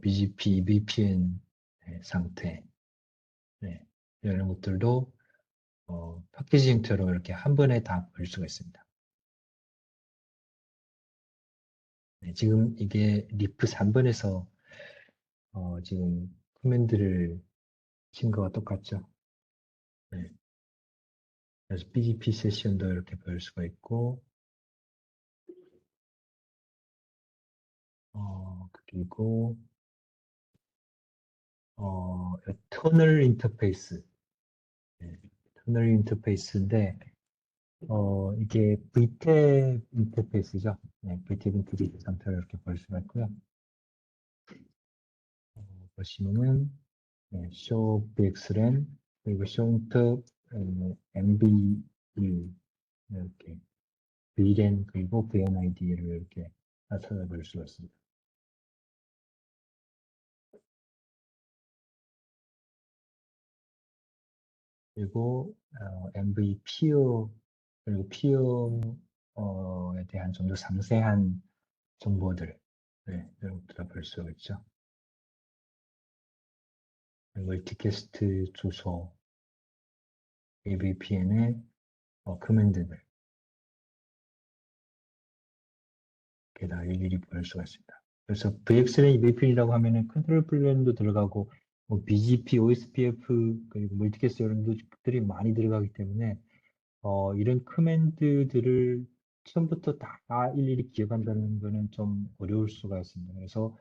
BGP, VPN 네, 상태 네, 이런 것들도 패키지 형태로 이렇게 한 번에 다 볼 수가 있습니다. 네, 지금 이게 리프 3번에서 지금 커맨드를 친 거와 똑같죠. 네. 그래서 BGP 세션도 이렇게 볼 수가 있고, 그리고 터널 인터페이스, 네. 터널 인터페이스인데 이게 VTEP 인터페이스죠. 네, VTEP 인터페이스 상태를 이렇게 볼 수가 있고요. 보시면은 네, show VXLAN 그리고 show inter MB1 이렇게 VLAN 그리고 VNID를 이렇게 찾아볼 수가 있습니다. 그리고 MV 피어 그리고 피어에 대한 좀 더 상세한 정보들 네, 이런 것들을 볼 수가 있죠. 멀티캐스트 주소, AVPN의 커맨드들 이렇게 다 일일이 볼 수가 있습니다. 그래서 VXLAN AVPN이라고 하면은 컨트롤 플랜도 들어가고 BGP, OSPF 그리고 멀티캐스트 이런 것들이 많이 들어가기 때문에 이런 커맨드들을 처음부터 다 일일이 기억한다는 거는 좀 어려울 수가 있습니다. 그래서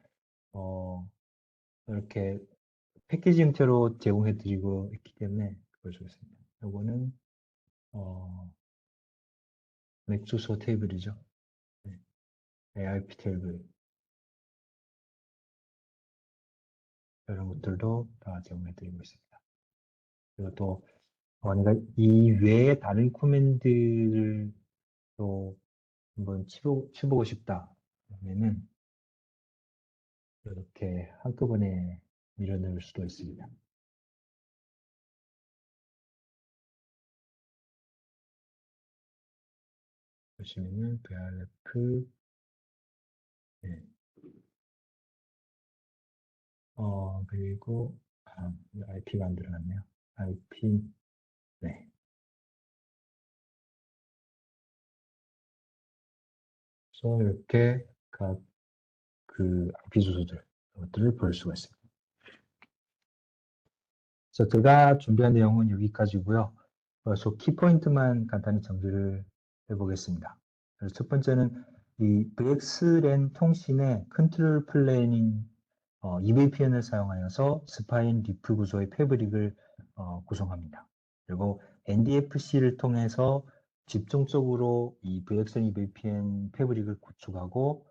이렇게 패키지 형태로 제공해 드리고 있기 때문에 그럴 수 있습니다. 이거는 맥 주소 테이블이죠. 네. ARP 테이블 이런 것들도 다 제공해 드리고 있습니다. 그리고 또 내가 이 외에 다른 커맨드를 또 한번 치보고 싶다 그러면은 이렇게 한꺼번에 밀어넣을 수도 있습니다. 보시면은 VRF 네. 그리고 IP가 안 들어갔네요. IP 네. 그래서 이렇게 각 그 IP 주소들 이것들을 볼 수가 있습니다. 그래서 제가 준비한 내용은 여기까지고요. 그래서 키포인트만 간단히 정리를 해보겠습니다. 그래서 첫 번째는 이 VXLAN 통신의 컨트롤 플레인인 EVPN을 사용하여서 스파인 리플 구조의 패브릭을 구성합니다. 그리고 NDFC를 통해서 집중적으로 이 VXLAN EVPN 패브릭을 구축하고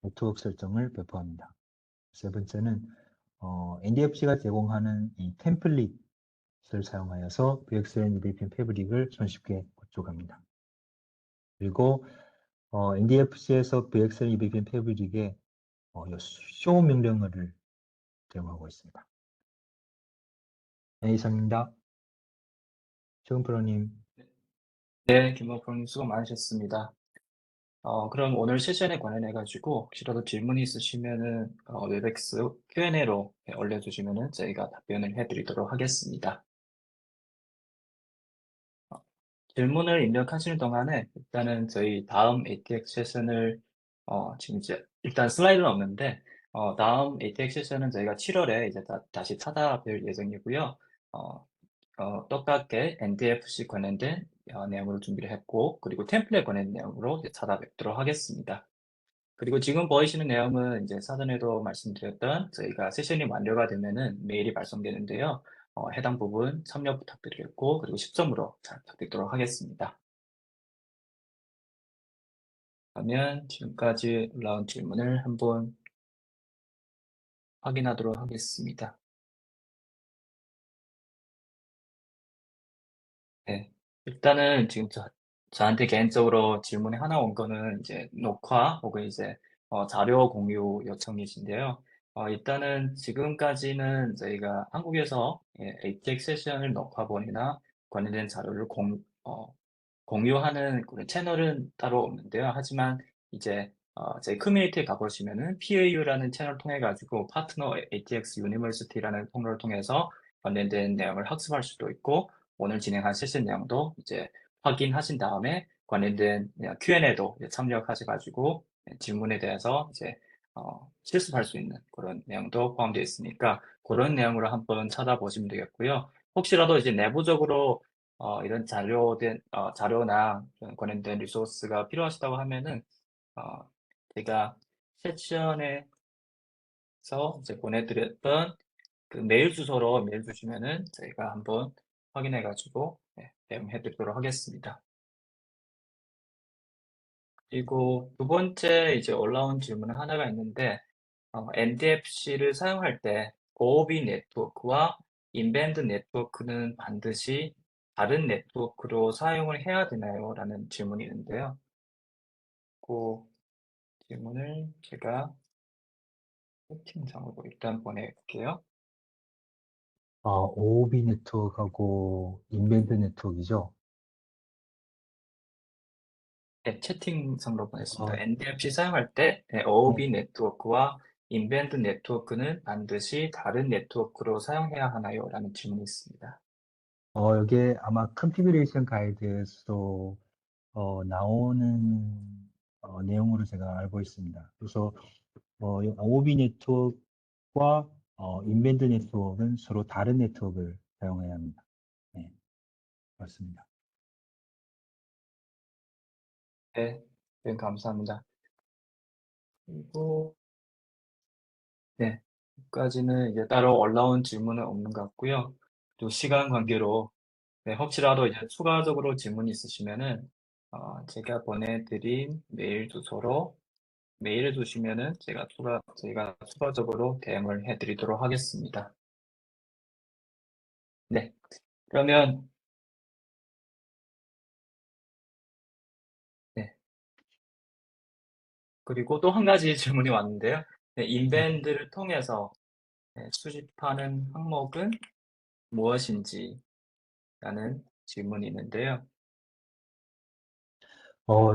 네트워크 설정을 배포합니다. 세 번째는 NDFC가 제공하는 이 템플릿을 사용하여서 VXLAN EVPN 패브릭을 손쉽게 구축합니다. 그리고 NDFC에서 VXLAN EVPN 패브릭에 쇼 명령어를 제공하고 있습니다. 네, 이상입니다. 최근 프로님. 네, 김범프님 수고 많으셨습니다. 그럼 오늘 세션에 관련해가지고 혹시라도 질문이 있으시면은 웹엑스 Q&A로 올려주시면은 저희가 답변을 해드리도록 하겠습니다. 질문을 입력하시는 동안에 일단은 저희 다음 ATX 세션을 지금 이제 일단 슬라이드는 없는데 다음 ATX 세션은 저희가 7월에 이제 다시 찾아뵐 예정이고요. 어, 똑같게 NDFC 관련된 내용으로 준비를 했고 그리고 템플릿 관련 내용으로 이제 찾아뵙도록 하겠습니다. 그리고 지금 보이시는 내용은 이제 사전에도 말씀드렸던 저희가 세션이 완료가 되면은 메일이 발송되는데요. 해당 부분 참여 부탁드리겠고, 그리고 10점으로 잘 부탁드리도록 하겠습니다. 그러면 지금까지 올라온 질문을 한번 확인하도록 하겠습니다. 네. 일단은 지금 저한테 개인적으로 질문이 하나 온 거는 이제 녹화 혹은 이제 자료 공유 요청이신데요. 일단은 지금까지는 저희가 한국에서 ATX 세션을 녹화본이나 관련된 자료를 공유하는 그런 채널은 따로 없는데요. 하지만 이제 저희 커뮤니티에 가보시면은 PAU라는 채널을 통해 가지고 파트너 ATX 유니버시티라는 통로를 통해서 관련된 내용을 학습할 수도 있고 오늘 진행한 세션 내용도 이제 확인하신 다음에 관련된 Q&A도 참여하셔가지고 질문에 대해서 이제 실습할 수 있는 그런 내용도 포함되어 있으니까 그런 내용으로 한번 찾아보시면 되겠고요. 혹시라도 이제 내부적으로 이런 자료나 관련된 리소스가 필요하시다고 하면은 어, 제가 세션에서 이제 보내드렸던 그 메일 주소로 메일 주시면은 저희가 한번 확인해가지고 대응해드리도록 하겠습니다. 그리고 두 번째 이제 올라온 질문 하나가 있는데 NDFC를 사용할 때 OOB 네트워크와 인밴드 네트워크는 반드시 다른 네트워크로 사용을 해야 되나요? 라는 질문이 있는데요. 그 질문을 제가 채팅창으로 일단 보내볼게요. OOB 네트워크하고 인밴드 네트워크이죠. 네, 채팅창으로 보냈습니다. 어, NDFC 사용할 때 네. OOB 네트워크와 인밴드 네트워크는 반드시 다른 네트워크로 사용해야 하나요? 라는 질문이 있습니다. 이게 아마 컨피그레이션 가이드에서도 나오는 내용으로 제가 알고 있습니다. 그래서 이 OOB 네트워크와 인밴드 네트워크는 서로 다른 네트워크를 사용해야 합니다. 네, 맞습니다. 네, 네, 감사합니다. 그리고 네, 여기까지는 이제 따로 올라온 질문은 없는 것 같고요. 또 시간 관계로 네, 혹시라도 이제 추가적으로 질문이 있으시면은 제가 보내드린 메일 주소로 메일을 주시면은 저희가 추가적으로 대응을 해드리도록 하겠습니다. 네, 그러면 네, 그리고 또 한 가지 질문이 왔는데요. 네, 네. 인밴드를 통해서 수집하는 항목은 무엇인지 라는 질문이 있는데요.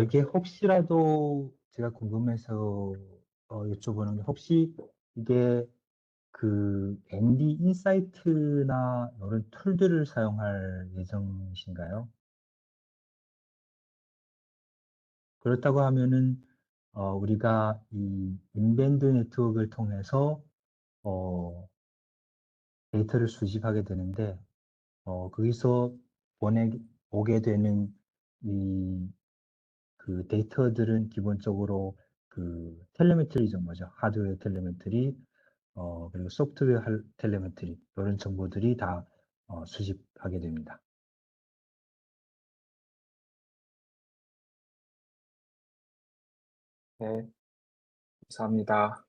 이게 혹시라도 제가 궁금해서 여쭤보는 게 혹시 이게 그 ND 인사이트나 이런 툴들을 사용할 예정이신가요? 그렇다고 하면은 우리가 이 인밴드 네트워크를 통해서 어, 데이터를 수집하게 되는데 거기서 오게 되는 이 그 데이터들은 기본적으로 그 텔레메트리죠, 뭐죠? 하드웨어 텔레메트리, 그리고 소프트웨어 텔레메트리 이런 정보들이 다 수집하게 됩니다. 네, 감사합니다.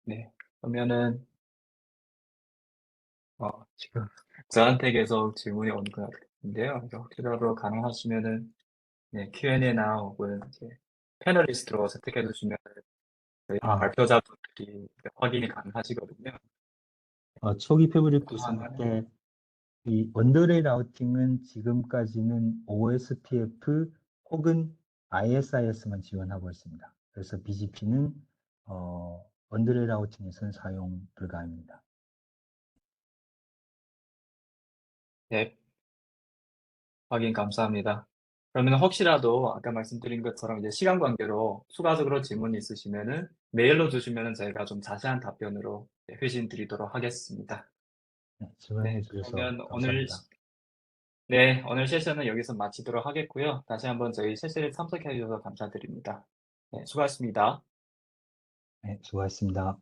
네. 그러면은 지금 저한테 계속 질문이 오는 것 같은데요. 이거 혹시라도 가능하시면은 네, Q&A나 혹은 이제 패널리스트로 채택해 주시면 저희 아, 발표자분들이 확인이 가능하시거든요. 초기 패브릭 구성할 그러면은 때 이 언더레이 라우팅은 지금까지는 OSPF 혹은 ISIS만 지원하고 있습니다. 그래서 BGP는 언더레이 라우팅에서는 사용 불가합니다. 네, 확인 감사합니다. 그러면 혹시라도 아까 말씀드린 것처럼 이제 시간 관계로 추가적으로 질문이 있으시면은 메일로 주시면은 저희가 좀 자세한 답변으로 회신 드리도록 하겠습니다. 네, 질문해 네, 주셔서 그러면 감사합니다. 네, 오늘 세션은 여기서 마치도록 하겠고요. 다시 한번 저희 세션에 참석해 주셔서 감사드립니다. 네, 수고하셨습니다. 네, 수고하셨습니다.